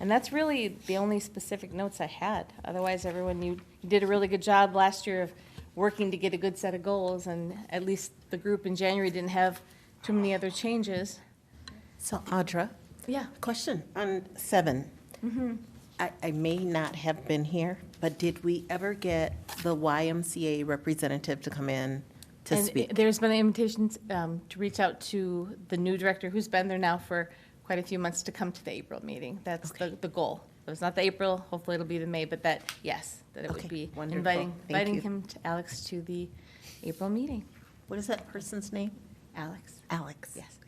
And that's really the only specific notes I had. Otherwise, everyone, you did a really good job last year of working to get a good set of goals, and at least the group in January didn't have too many other changes. So Audra, Yeah. question on 7. I may not have been here, but did we ever get the YMCA representative to come in to And speak? there's been invitations to reach out to the new director, who's been there now for quite a few months, to come to the April meeting. That's the goal it's not the April, hopefully it'll be the May, but that, yes, that it would Okay, be wonderful. inviting, Thank inviting you. him, Alex, to the April meeting. What is that person's name? Alex, Alex. yes.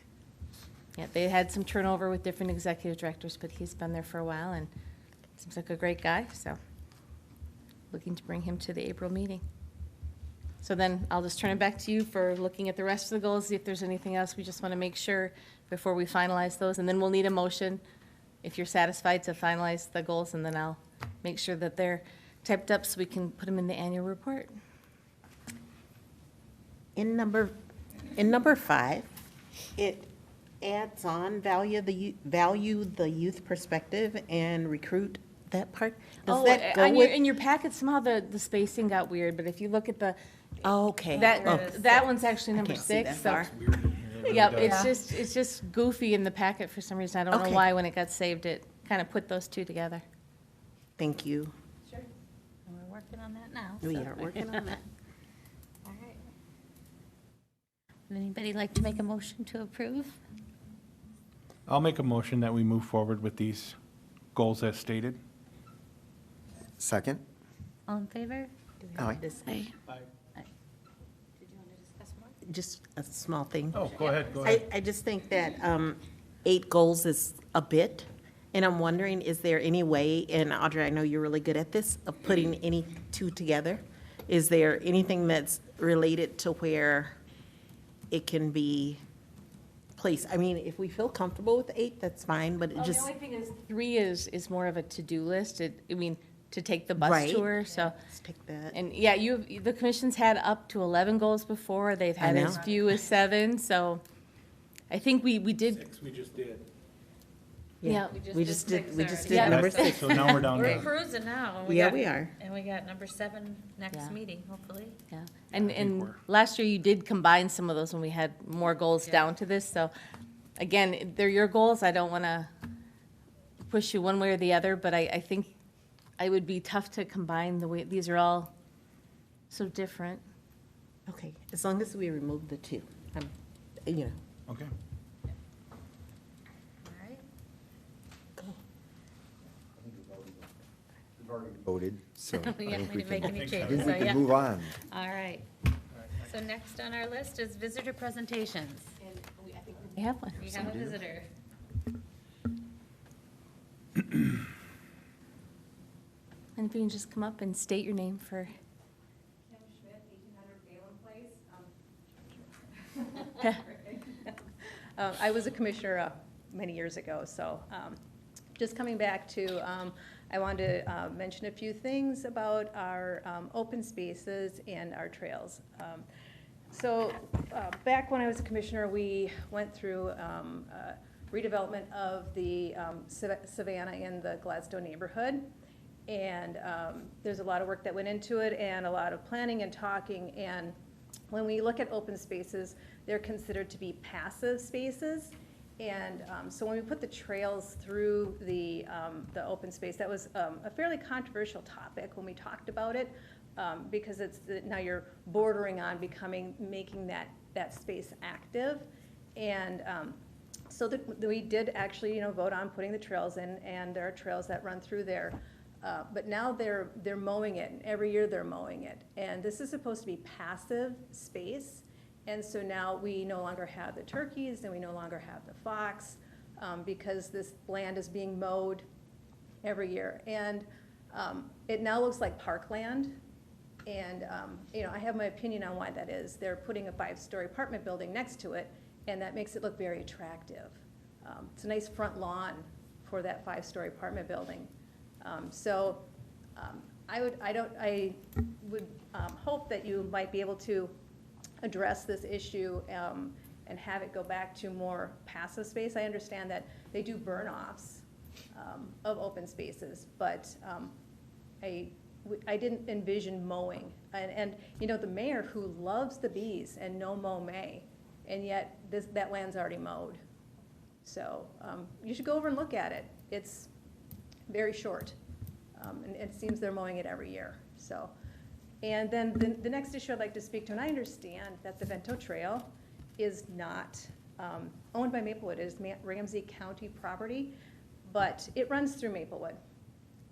Yeah, they had some turnover with different executive directors, but he's been there for a while and seems like a great guy, so looking to bring him to the April meeting. So then I'll just turn it back to you for looking at the rest of the goals, see if there's anything else we just want to make sure before we finalize those. And then we'll need a motion, if you're satisfied, to finalize the goals, and then I'll make sure that they're typed up so we can put them in the annual report. In number 5, it adds on value the youth perspective and recruit that part. Does that go with? In your packet, somehow the spacing got weird, but if you look at the, Oh, okay. that one's actually number can't see 6, that so. far. Yep, it's just goofy in the packet for some reason. I don't know Okay. why, when it got saved, it kind of put those two together. Thank you. Sure. And we're working on that now. We so. are working on that. All right. Would anybody like to make a motion to approve? I'll make a motion that we move forward with these goals as stated. Second? All in favor? Do we need to say- Did you want to discuss more? Just a small thing. Oh, go ahead, go ahead. I just think that 8 goals is a bit, and I'm wondering, is there any way, and Audrey, I know you're really good at this, of putting any 2 together? Is there anything that's related to where it can be placed? I mean, if we feel comfortable with 8, that's fine, but it The just, only thing is, 3 is more of a to-do list, to take the bus Right. tour, so. let's take that. And yeah, the commission's had up to 11 goals before, they've had as know. few as 7, so I think we did, 6 we just did. yeah. We just did Yeah. number That's- 6. So now we're down We're to, cruising now. Yeah, we are. And we got number 7 next Yeah. meeting, hopefully. Yeah, and we're- last year you did combine some of those when we had more goals Yeah. down to this, so again, they're your goals, I don't want to push you one way or the other, but I think it would be tough to combine the way, these are all so different. Okay, as long as we remove the 2, you know. okay. All right. Voted, so I We haven't think we to make can, any I changes, think so we can yeah. move on. All right. So next on our list is visitor presentations. We have one. We have a visitor. And if you can just come up and state your name for, Kim Schmidt, 1800 Galen Place. I was a commissioner many years ago, so just coming back to, I wanted to mention a few things about our open spaces and our trails. So back when I was a commissioner, we went through redevelopment of the Savannah and the Gladstone neighborhood. And there's a lot of work that went into it and a lot of planning and talking. And when we look at open spaces, they're considered to be passive spaces. And so when we put the trails through the open space, that was a fairly controversial topic when we talked about it, because now you're bordering on making that space active. And so we did actually, vote on putting the trails in, and there are trails that run through there. But now they're mowing it, and every year they're mowing it. And this is supposed to be passive space, and so now we no longer have the turkeys, and we no longer have the fox, because this land is being mowed every year. And it now looks like parkland, and I have my opinion on why that is. They're putting a 5-story apartment building next to it, and that makes it look very attractive. It's a nice front lawn for that 5-story apartment building. I would hope that you might be able to address this issue and have it go back to more passive space. I understand that they do burn-offs of open spaces, but I didn't envision mowing. And the mayor who loves the bees and no mow May, and yet that land's already mowed. So you should go over and look at it. It's very short, and it seems they're mowing it every year. So, and then the next issue I'd like to speak to, and I understand that the Vento Trail is not owned by Maplewood. It is Ramsey County property, but it runs through Maplewood.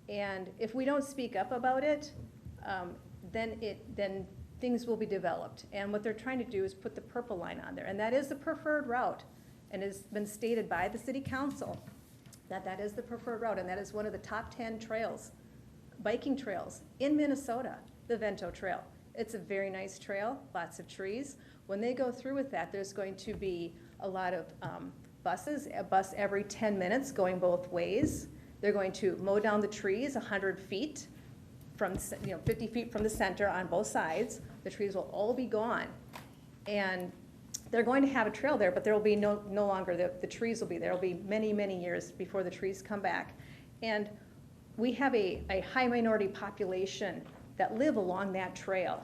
And if we don't speak up about it, then things will be developed. And what they're trying to do is put the purple line on there, and that is the preferred route. And it's been stated by the city council that that is the preferred route, and that is one of the top 10 trails, biking trails in Minnesota, the Vento Trail. It's a very nice trail, lots of trees. When they go through with that, there's going to be a lot of buses, a bus every 10 minutes going both ways. They're going to mow down the trees 100 feet from, 50 feet from the center on both sides. The trees will all be gone. And they're going to have a trail there, but there will be no longer, the trees will be there. It'll be many, many years before the trees come back. And we have a high minority population that live along that trail.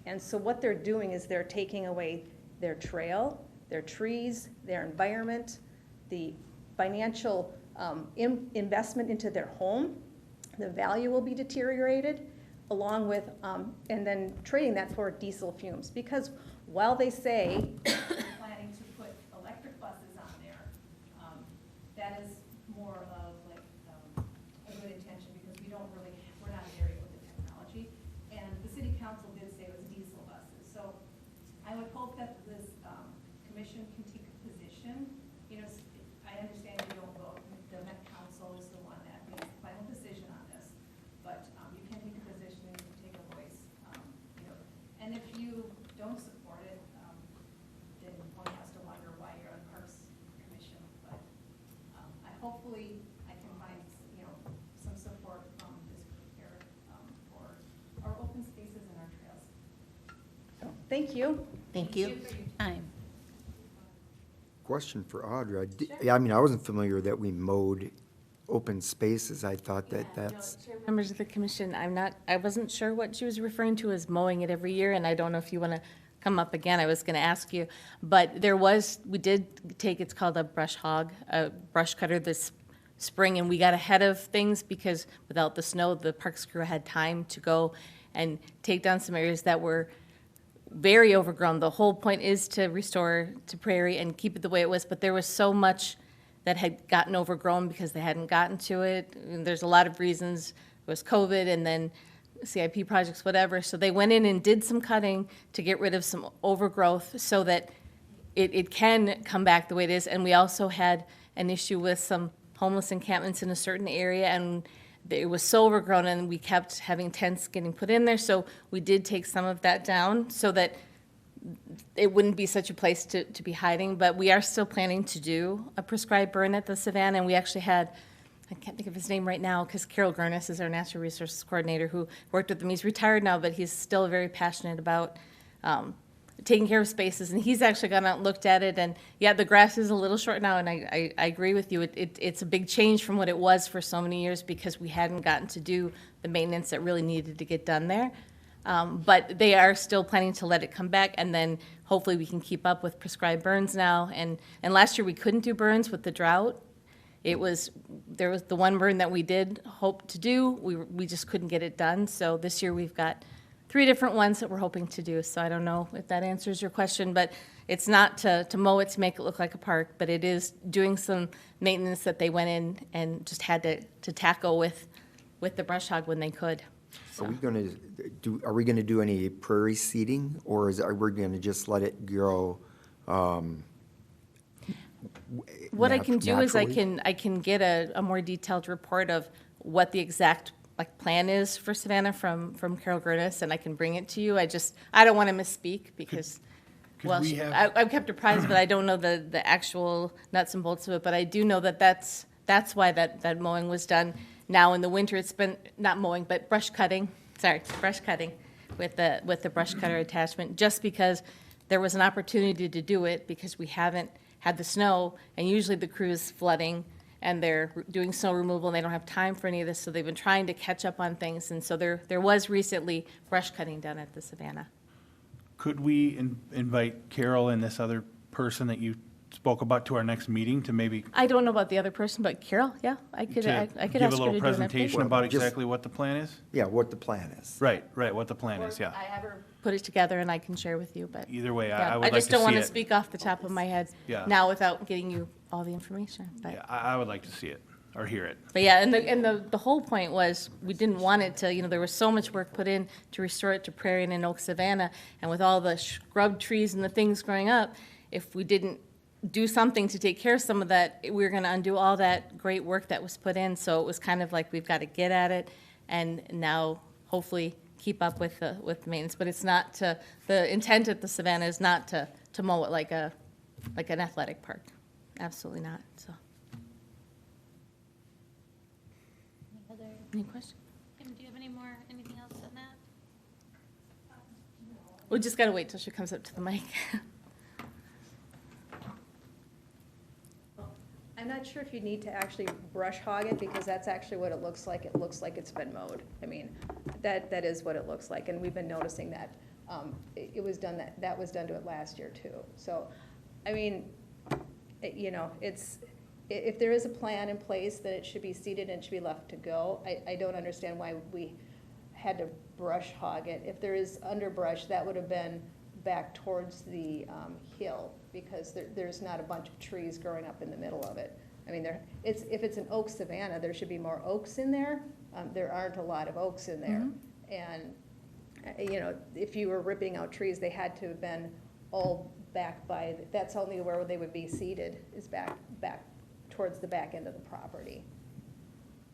And so what they're doing is they're taking away their trail, their trees, their environment, the financial investment into their home. The value will be deteriorated, along with, and then trading that for diesel fumes. Because while they say they're planning to put electric buses on there, that is more of like a good intention, because we're not there with the technology. And the city council did say it was diesel buses. So I would hope that this commission can take a position. I understand you don't vote. The Met Council is the one that makes the final decision on this. But you can take a position and you can take a voice. And if you don't support it, then one has to wonder why you're on Parks Commission. But hopefully I can find some support from this group here for our open spaces and our trails. So thank you. Thank you. Time. Question for Audra. I mean, I wasn't familiar that we mowed open spaces. I thought that's, Members of the commission, I wasn't sure what she was referring to as mowing it every year, and I don't know if you want to come up again. I was going to ask you, but we did take, it's called a brush hog, a brush cutter this spring, and we got ahead of things because without the snow, the parks crew had time to go and take down some areas that were very overgrown. The whole point is to restore to prairie and keep it the way it was, but there was so much that had gotten overgrown because they hadn't gotten to it. And there's a lot of reasons. It was COVID and then CIP projects, whatever. So they went in and did some cutting to get rid of some overgrowth so that it can come back the way it is. And we also had an issue with some homeless encampments in a certain area, and it was so overgrown, and we kept having tents getting put in there. So we did take some of that down so that it wouldn't be such a place to be hiding. But we are still planning to do a prescribed burn at the Savannah, and we actually had, I can't think of his name right now, because Carol Gurnis is our natural resources coordinator who worked with them. He's retired now, but he's still very passionate about taking care of spaces, and he's actually gone out and looked at it, and yeah, the grass is a little short now, and I agree with you. It's a big change from what it was for so many years because we hadn't gotten to do the maintenance that really needed to get done there. But they are still planning to let it come back, and then hopefully we can keep up with prescribed burns now. And last year we couldn't do burns with the drought. There was the one burn that we did hope to do. We just couldn't get it done. So this year we've got 3 different ones that we're hoping to do. So I don't know if that answers your question, but it's not to mow it to make it look like a park, but it is doing some maintenance that they went in and just had to tackle with the brush hog when they could. So. Are we gonna do any prairie seeding, or are we gonna just let it grow? What I can do is I naturally? can get a more detailed report of what the exact plan is for Savannah from Carol Gurnis, and I can bring it to you. I don't want to misspeak because, we have- I've kept apprised, but I don't know the actual nuts and bolts of it. But I do know that that's why that mowing was done. Now in the winter, it's been not mowing, but brush cutting. Sorry, brush cutting with the brush cutter attachment, just because there was an opportunity to do it because we haven't had the snow, and usually the crew is flooding and they're doing snow removal and they don't have time for any of this, so they've been trying to catch up on things. And so there was recently brush cutting done at the Savannah. Could we invite Carol and this other person that you spoke about to our next meeting to maybe I don't know about the other person, but Carol, yeah, I could to ask her to give a do little an presentation update. about Just- exactly what the plan is? Yeah, what the plan is. Right, what the plan is, yeah. I have her put it together and I can share with you, but. Either way, yeah, I would like to just don't see want to it. speak off the top of my head Yeah. now without getting you all the information, but. Yeah, I would like to see it. or hear it. But yeah, and the whole point was, we didn't want it to, there was so much work put in to restore it to prairie and an oak savanna, and with all the scrub trees and the things growing up, if we didn't do something to take care of some of that, we were gonna undo all that great work that was put in, so it was kind of like, we've gotta get at it, and now hopefully keep up with the maintenance, but it's not to, the intent at the savanna is not to mow it like an athletic park, absolutely not, so. Any questions? Kim, do you have anything else on that? We just gotta wait till she comes up to the mic. I'm not sure if you need to actually brush hog it, because that's actually what it looks like. It looks like it's been mowed. I mean, that is what it looks like, and we've been noticing that. It was done, that was done to it last year too. So, I mean, it's, if there is a plan in place that it should be seeded and it should be left to go, I don't understand why we had to brush hog it. If there is underbrush, that would have been back towards the hill, because there's not a bunch of trees growing up in the middle of it. I mean, if it's an oak savanna, there should be more oaks in there. There aren't a lot of oaks in there. And, if you were ripping out trees, they had to have been all back by, that's only where they would be seeded, is back towards the back end of the property.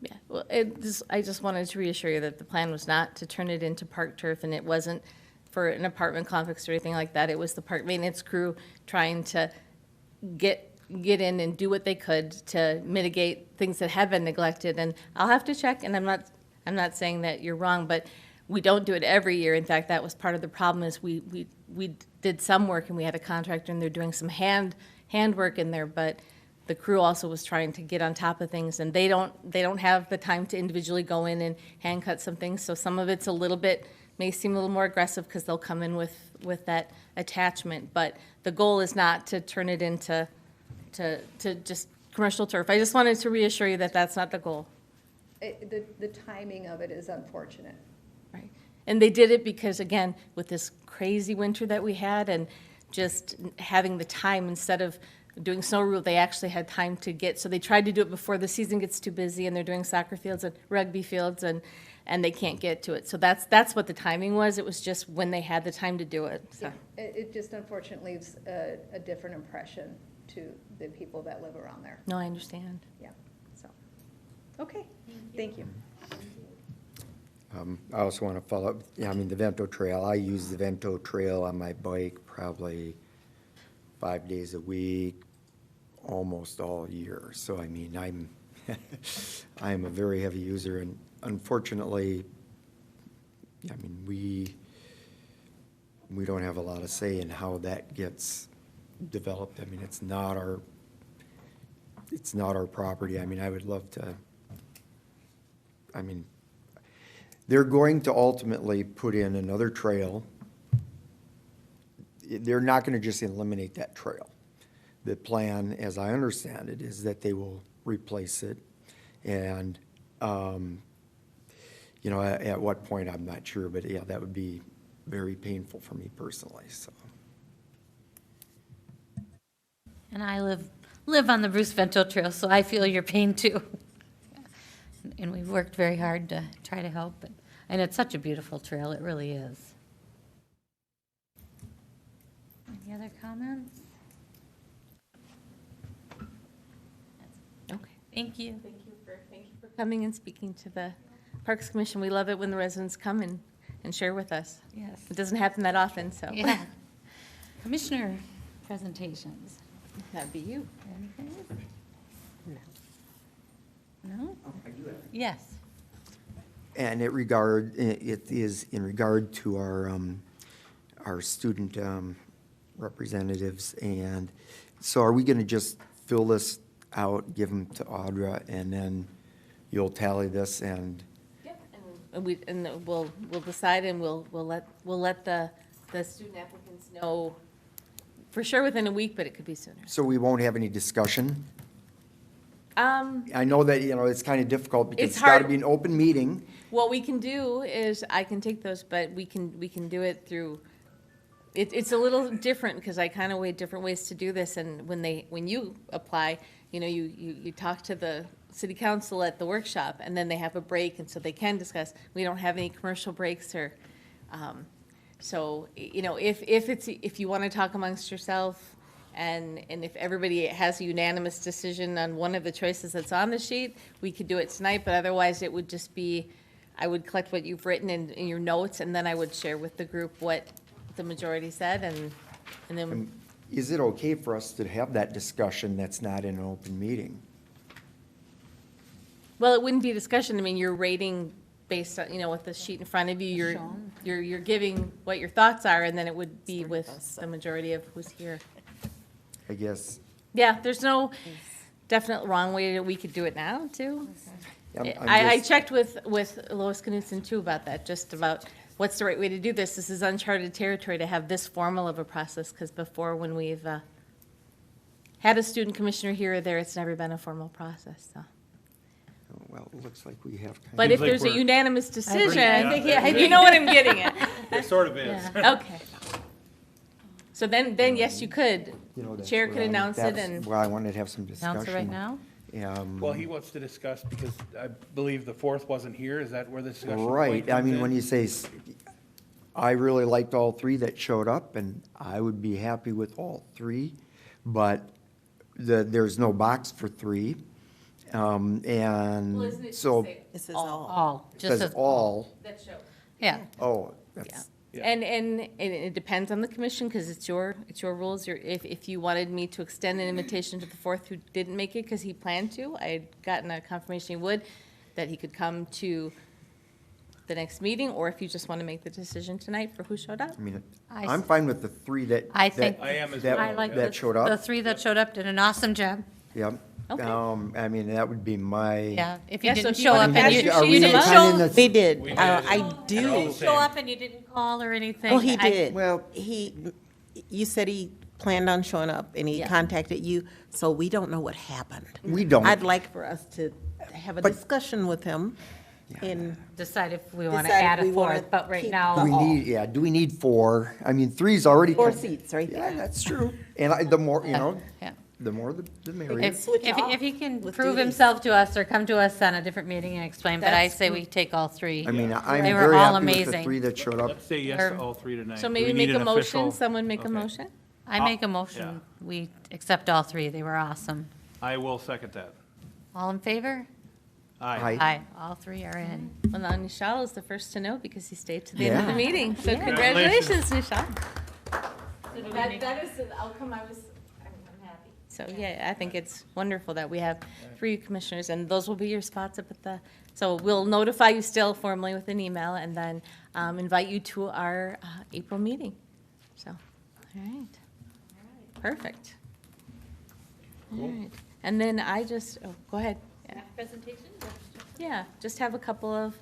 Yeah, well, I just wanted to reassure you that the plan was not to turn it into park turf, and it wasn't for an apartment complex or anything like that. It was the park maintenance crew trying to get in and do what they could to mitigate things that have been neglected. And I'll have to check, and I'm not saying that you're wrong, but we don't do it every year. In fact, that was part of the problem, is we did some work, and we had a contractor, and they're doing some hand work in there, but the crew also was trying to get on top of things, and they don't have the time to individually go in and hand cut some things. So some of it's a little bit, may seem a little more aggressive, because they'll come in with that attachment. But the goal is not to turn it into to just commercial turf. I just wanted to reassure you that that's not the goal. The timing of it is unfortunate. Right. And they did it because, again, with this crazy winter that we had, and just having the time, instead of doing snow removal, they actually had time to get, so they tried to do it before the season gets too busy, and they're doing soccer fields and rugby fields, and they can't get to it. So that's what the timing was. It was just when they had the time to do it, so. Yeah, it just unfortunately leaves a different impression to the people that live around there. No, I understand. Yeah, so, okay, thank you. I also want to follow up, the Vento Trail, I use the Vento Trail on my bike probably 5 days a week, almost all year. So, I'm a very heavy user, and unfortunately, we don't have a lot of say in how that gets developed. It's not our property. I would love to, they're going to ultimately put in another trail. They're not going to just eliminate that trail. The plan, as I understand it, is that they will replace it. And, at what point, I'm not sure, but yeah, that would be very painful for me personally, so. And I live on the Bruce Vento Trail, so I feel your pain too. And we've worked very hard to try to help, and it's such a beautiful trail, it really is. Any other comments? Okay. Thank you. Thank you for coming and speaking to the Parks Commission. We love it when the residents come and share with us. Yes. It doesn't happen that often, so. Yeah. Commissioner presentations. That'd be you. Anything? No? Yes. And it is in regard to our student representatives. And so are we going to just fill this out, give them to Audra, and then you'll tally this and? Yep. And we'll decide, and we'll let the student applicants know for sure within a week, but it could be sooner. So we won't have any discussion? I know that, it's kind of difficult because It's it's got to hard. be an open meeting. What we can do is, I can take those, but we can do it through, it's a little different, because I kind of weigh different ways to do this, and when you apply, you talk to the city council at the workshop, and then they have a break, and so they can discuss. We don't have any commercial breaks or, so, you know, if you want to talk amongst yourself, and if everybody has a unanimous decision on one of the choices that's on the sheet, we could do it tonight, but otherwise it would just be, I would collect what you've written in your notes, and then I would share with the group what the majority said, and then, Is it okay for us to have that discussion that's not in an open meeting? well, it wouldn't be a discussion. I mean, you're rating based on, you know, with the sheet in front of you, you're giving what your thoughts are, and then it would be with the majority of who's here. I guess. Yeah, there's no definite wrong way that we could do it now, too. I'm I just- checked with Lois Knudsen, too, about that, just about what's the right way to do this. This is uncharted territory to have this formal of a process, because before, when we've had a student commissioner here or there, it's never been a formal process, so. Well, it looks like we have kind But of. if there's a we're- unanimous decision, Yeah. you know what I'm getting at. It sort of is. Okay. So then, yes, you could. You know, that's Chair what could I'm- announce it, that's and why I wanted to have some discussion. Announce it right now? Well, he wants to discuss, because I believe the fourth wasn't here. Is that where the discussion point Right, I comes mean, in? when you say, I really liked all three that showed up, and I would be happy with all three, but there's no box for three. And so, it This is all. All, just says as, all, that show. yeah. oh, that's, Yeah. And it depends on the commission, because it's your rules. If you wanted me to extend an invitation to the fourth who didn't make it because he planned to, I had gotten a confirmation he would, that he could come to the next meeting, or if you just want to make the decision tonight for who showed up. I mean, I I'm s- I with the three that. I think- that- I am as that- well, I like yeah. That showed the up, three that showed up did an awesome job. yep. Okay. I mean, that would be my. Yeah, if you Yeah, so didn't if you show wanna up and pass you your Are we you sheet didn't kinda in show, the- They did. We did. I you do. didn't show up and you didn't call or anything. Well, he I- did. Well- You said he planned on showing up, and he Yeah. contacted you, so we don't know what happened. We don't. I'd like for us to have a But- discussion with him and Decide if we want to Decide if add a we wanna fourth, but right keep now. Do we all. need, yeah, do we need four? I mean, three's already. 4 seats right Yeah, there. that's true. And the more, you know, Yeah. the more the merrier. If, switch off if he can with prove duties. himself to us or come to us on a different meeting and explain, but I That's- say we take all three. I mean, I'm They were very all happy with the amazing. three that showed up. Let's say yes to all three tonight. So Do maybe we need make a an motion, official- someone make a Okay. motion? I make a motion, we accept all three, they were awesome. I will second that. All in favor? Aye. Aye, all three are in. Well, now Nishal is the first to know because he stayed to the end of the Yeah. meeting. So Congratulations. congratulations, Nishal. That is the outcome I'm happy. So, yeah, I think it's wonderful that we have 3 commissioners, and those will be your spots up at the, so we'll notify you still formally with an email, and then invite you to our April meeting. So, all right. Perfect. All right. And then I just, oh, go ahead. Yeah. Presentation? Yeah, just have a couple of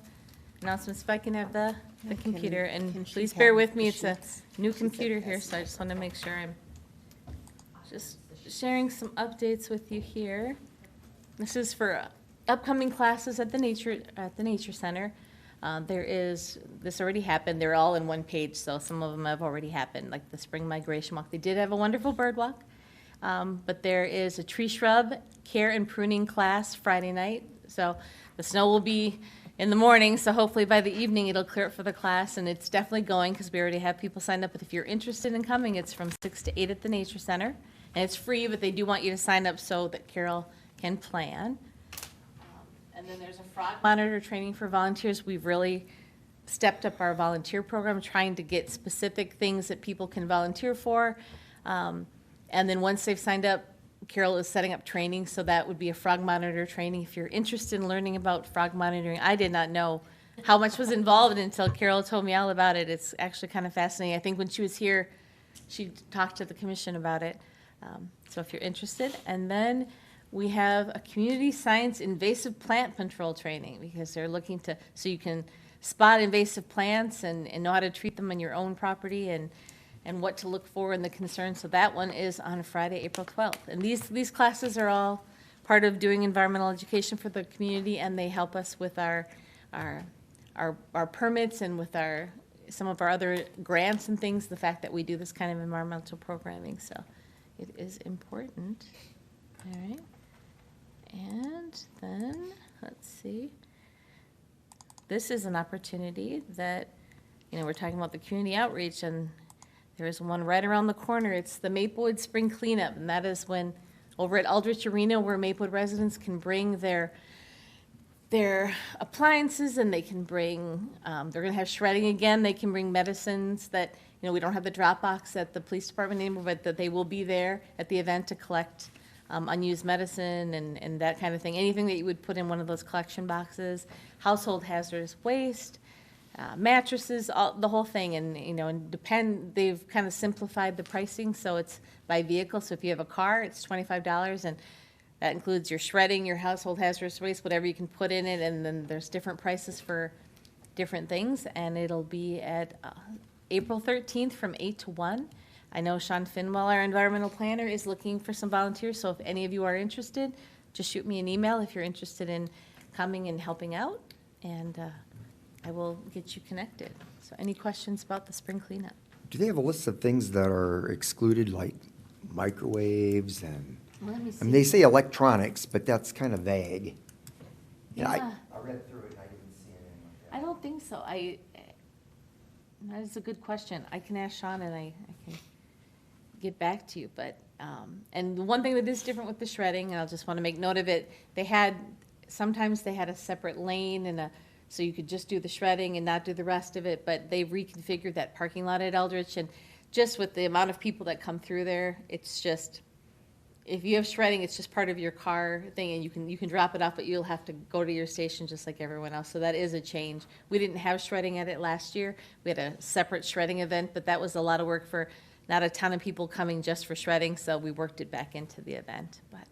announcements, if I can have the computer, and can she please bear have with me, the it's a sheets? new She said computer yes. here, so I just want to make sure I'm just sharing some updates with you here. This is for upcoming classes at the Nature Center. This already happened, they're all in one page, so some of them have already happened, like the spring migration walk. They did have a wonderful bird walk, but there is a tree shrub care and pruning class Friday night. So the snow will be in the morning, so hopefully by the evening it'll clear up for the class, and it's definitely going because we already have people signed up. But if you're interested in coming, it's from 6 to 8 at the Nature Center, and it's free, but they do want you to sign up so that Carol can plan. And then there's a frog monitor training for volunteers. We've really stepped up our volunteer program, trying to get specific things that people can volunteer for. And then once they've signed up, Carol is setting up training, so that would be a frog monitor training. If you're interested in learning about frog monitoring, I did not know how much was involved until Carol told me all about it. It's actually kind of fascinating. I think when she was here, she talked to the commission about it. So if you're interested. And then we have a community science invasive plant control training, because they're looking to, so you can spot invasive plants and know how to treat them on your own property, and what to look for and the concerns. So that one is on Friday, April 12th. And these classes are all part of doing environmental education for the community, and they help us with our permits and with some of our other grants and things, the fact that we do this kind of environmental programming. So it is important. All right. And then, let's see. This is an opportunity that, we're talking about the community outreach, and there is one right around the corner. It's the Maplewood Spring Cleanup, and that is when, over at Aldrich Arena, where Maplewood residents can bring their appliances, and they can bring, they're gonna have shredding again, they can bring medicines that, we don't have the drop box at the police department anymore, but that they will be there at the event to collect unused medicine and that kind of thing. Anything that you would put in one of those collection boxes, household hazardous waste, mattresses, the whole thing. And, they've kind of simplified the pricing, so it's by vehicle. So if you have a car, it's $25, and that includes your shredding, your household hazardous waste, whatever you can put in it, and then there's different prices for different things, and it'll be at April 13th from 8 to 1. I know Sean Finwell, our environmental planner, is looking for some volunteers, so if any of you are interested, just shoot me an email if you're interested in coming and helping out, and I will get you connected. So any questions about the spring cleanup? Do they have a list of things that are excluded, like microwaves and, Let me I mean, they say electronics, but that's kind of vague. Yeah. I read through it and I didn't see anything like that. I don't think so. That is a good question. I can ask Sean and I can get back to you, but, and the one thing that is different with the shredding, and I'll just want to make note of it, sometimes they had a separate lane so you could just do the shredding and not do the rest of it, but they reconfigured that parking lot at Eldridge, and just with the amount of people that come through there, it's just, if you have shredding, it's just part of your car thing, and you can drop it off, but you'll have to go to your station just like everyone else. So that is a change. We didn't have shredding at it last year. We had a separate shredding event, but that was a lot of work for not a ton of people coming just for shredding, so we worked it back into the event. But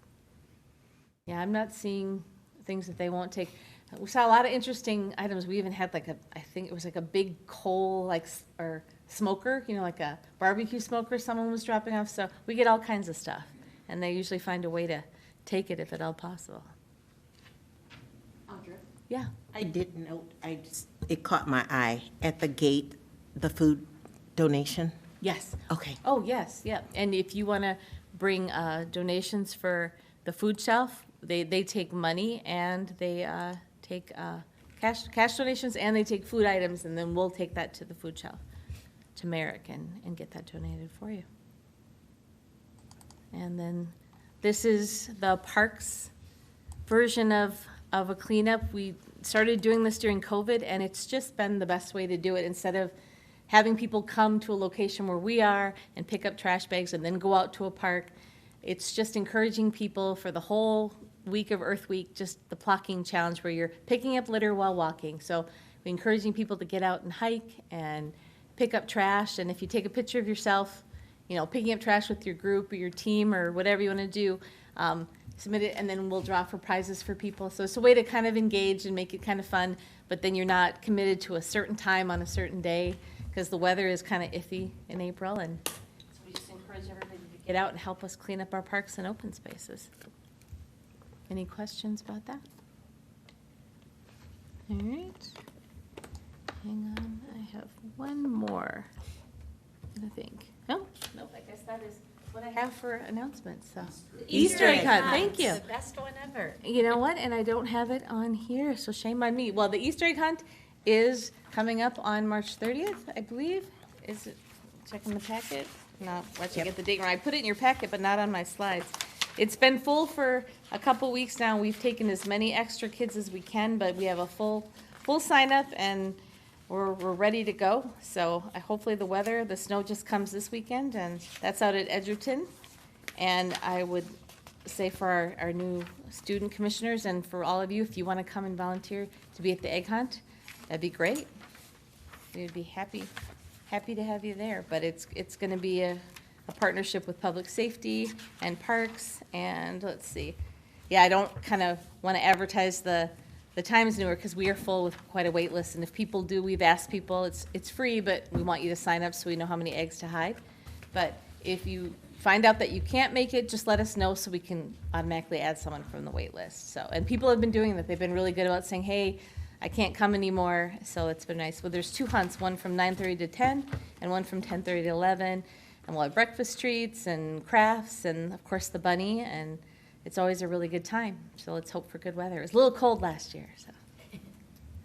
yeah, I'm not seeing things that they won't take. We saw a lot of interesting items. We even had I think it was like a big coal, or smoker, like a barbecue smoker someone was dropping off. So we get all kinds of stuff. And they usually find a way to take it if at all possible. Audra? Yeah. I did note, it caught my eye, at the gate, the food donation. Yes. Okay. Oh, yes, yeah. And if you want to bring donations for the food shelf, they take money and they take cash donations, and they take food items, and then we'll take that to the food shelf, to Merrick, and get that donated for you. And then this is the parks version of a cleanup. We started doing this during COVID, and it's just been the best way to do it. Instead of having people come to a location where we are and pick up trash bags and then go out to a park, it's just encouraging people for the whole week of Earth Week, just the plocking challenge where you're picking up litter while walking. So we're encouraging people to get out and hike and pick up trash. And if you take a picture of yourself, picking up trash with your group or your team or whatever you want to do, submit it, and then we'll draw for prizes for people. So it's a way to kind of engage and make it kind of fun, but then you're not committed to a certain time on a certain day, because the weather is kind of iffy in April, and so we just encourage everybody to get out and help us clean up our parks and open spaces. Any questions about that? All right. Hang on, I have one more, I think. No, I guess that is what I have for announcements, so. Easter egg hunt, thank you. The best one ever. You know what, and I don't have it on here, so shame on me. Well, the Easter egg hunt is coming up on March 30th, I believe. Is it, checking the packet? No, let you get the date right. I put it in your packet, but not on my slides. It's been full for a couple weeks now. We've taken as many extra kids as we can, but we have a full sign up, and we're ready to go. So hopefully the snow just comes this weekend, and that's out at Edgerton. And I would say for our new student commissioners and for all of you, if you want to come and volunteer to be at the egg hunt, that'd be great. We'd be happy to have you there. But it's going to be a partnership with public safety and parks, and let's see. Yeah, I don't kind of want to advertise the time's newer because we are full with quite a wait list, and if people do, we've asked people, it's free, but we want you to sign up so we know how many eggs to hide. But if you find out that you can't make it, just let us know so we can automatically add someone from the wait list. So, and people have been doing that. They've been really good about saying, hey, I can't come anymore, so it's been nice. Well, there's 2 hunts, one from 9:30 to 10 and one from 10:30 to 11, and we'll have breakfast treats and crafts and, of course, the bunny, and it's always a really good time, so let's hope for good weather. It was a little cold last year, so.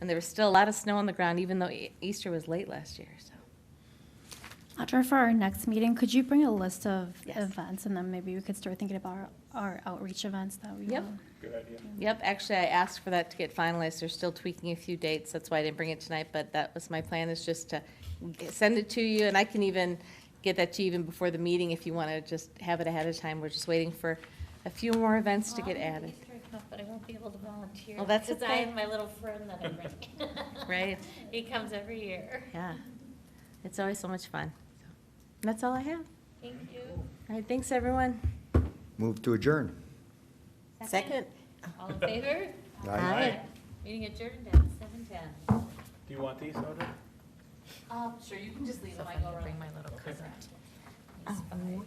And there was still a lot of snow on the ground, even though Easter was late last year, so. Audra, for our next meeting, could you bring a list of Yes. events, and then maybe we could start thinking about our outreach events that we Yep. want? Yep, actually, I asked for that to get finalized. They're still tweaking a few dates. That's why I didn't bring it tonight, but that was my plan, is just to send it to you, and I can even get that to you even before the meeting if you want to just have it ahead of time. We're just waiting for a few more events to get added. But I won't be able to volunteer. Oh, that's Because I okay. have my little friend that I bring. Right. He comes every year. Yeah, it's always so much fun. So, that's all I have. Thank you. All right, thanks, everyone. Move to adjourn. Second. All in favor? Aye. Meeting adjourned at 7:10. Do you want these, Audra? Sure, you can just leave them. I go bring my little cousin. Oh.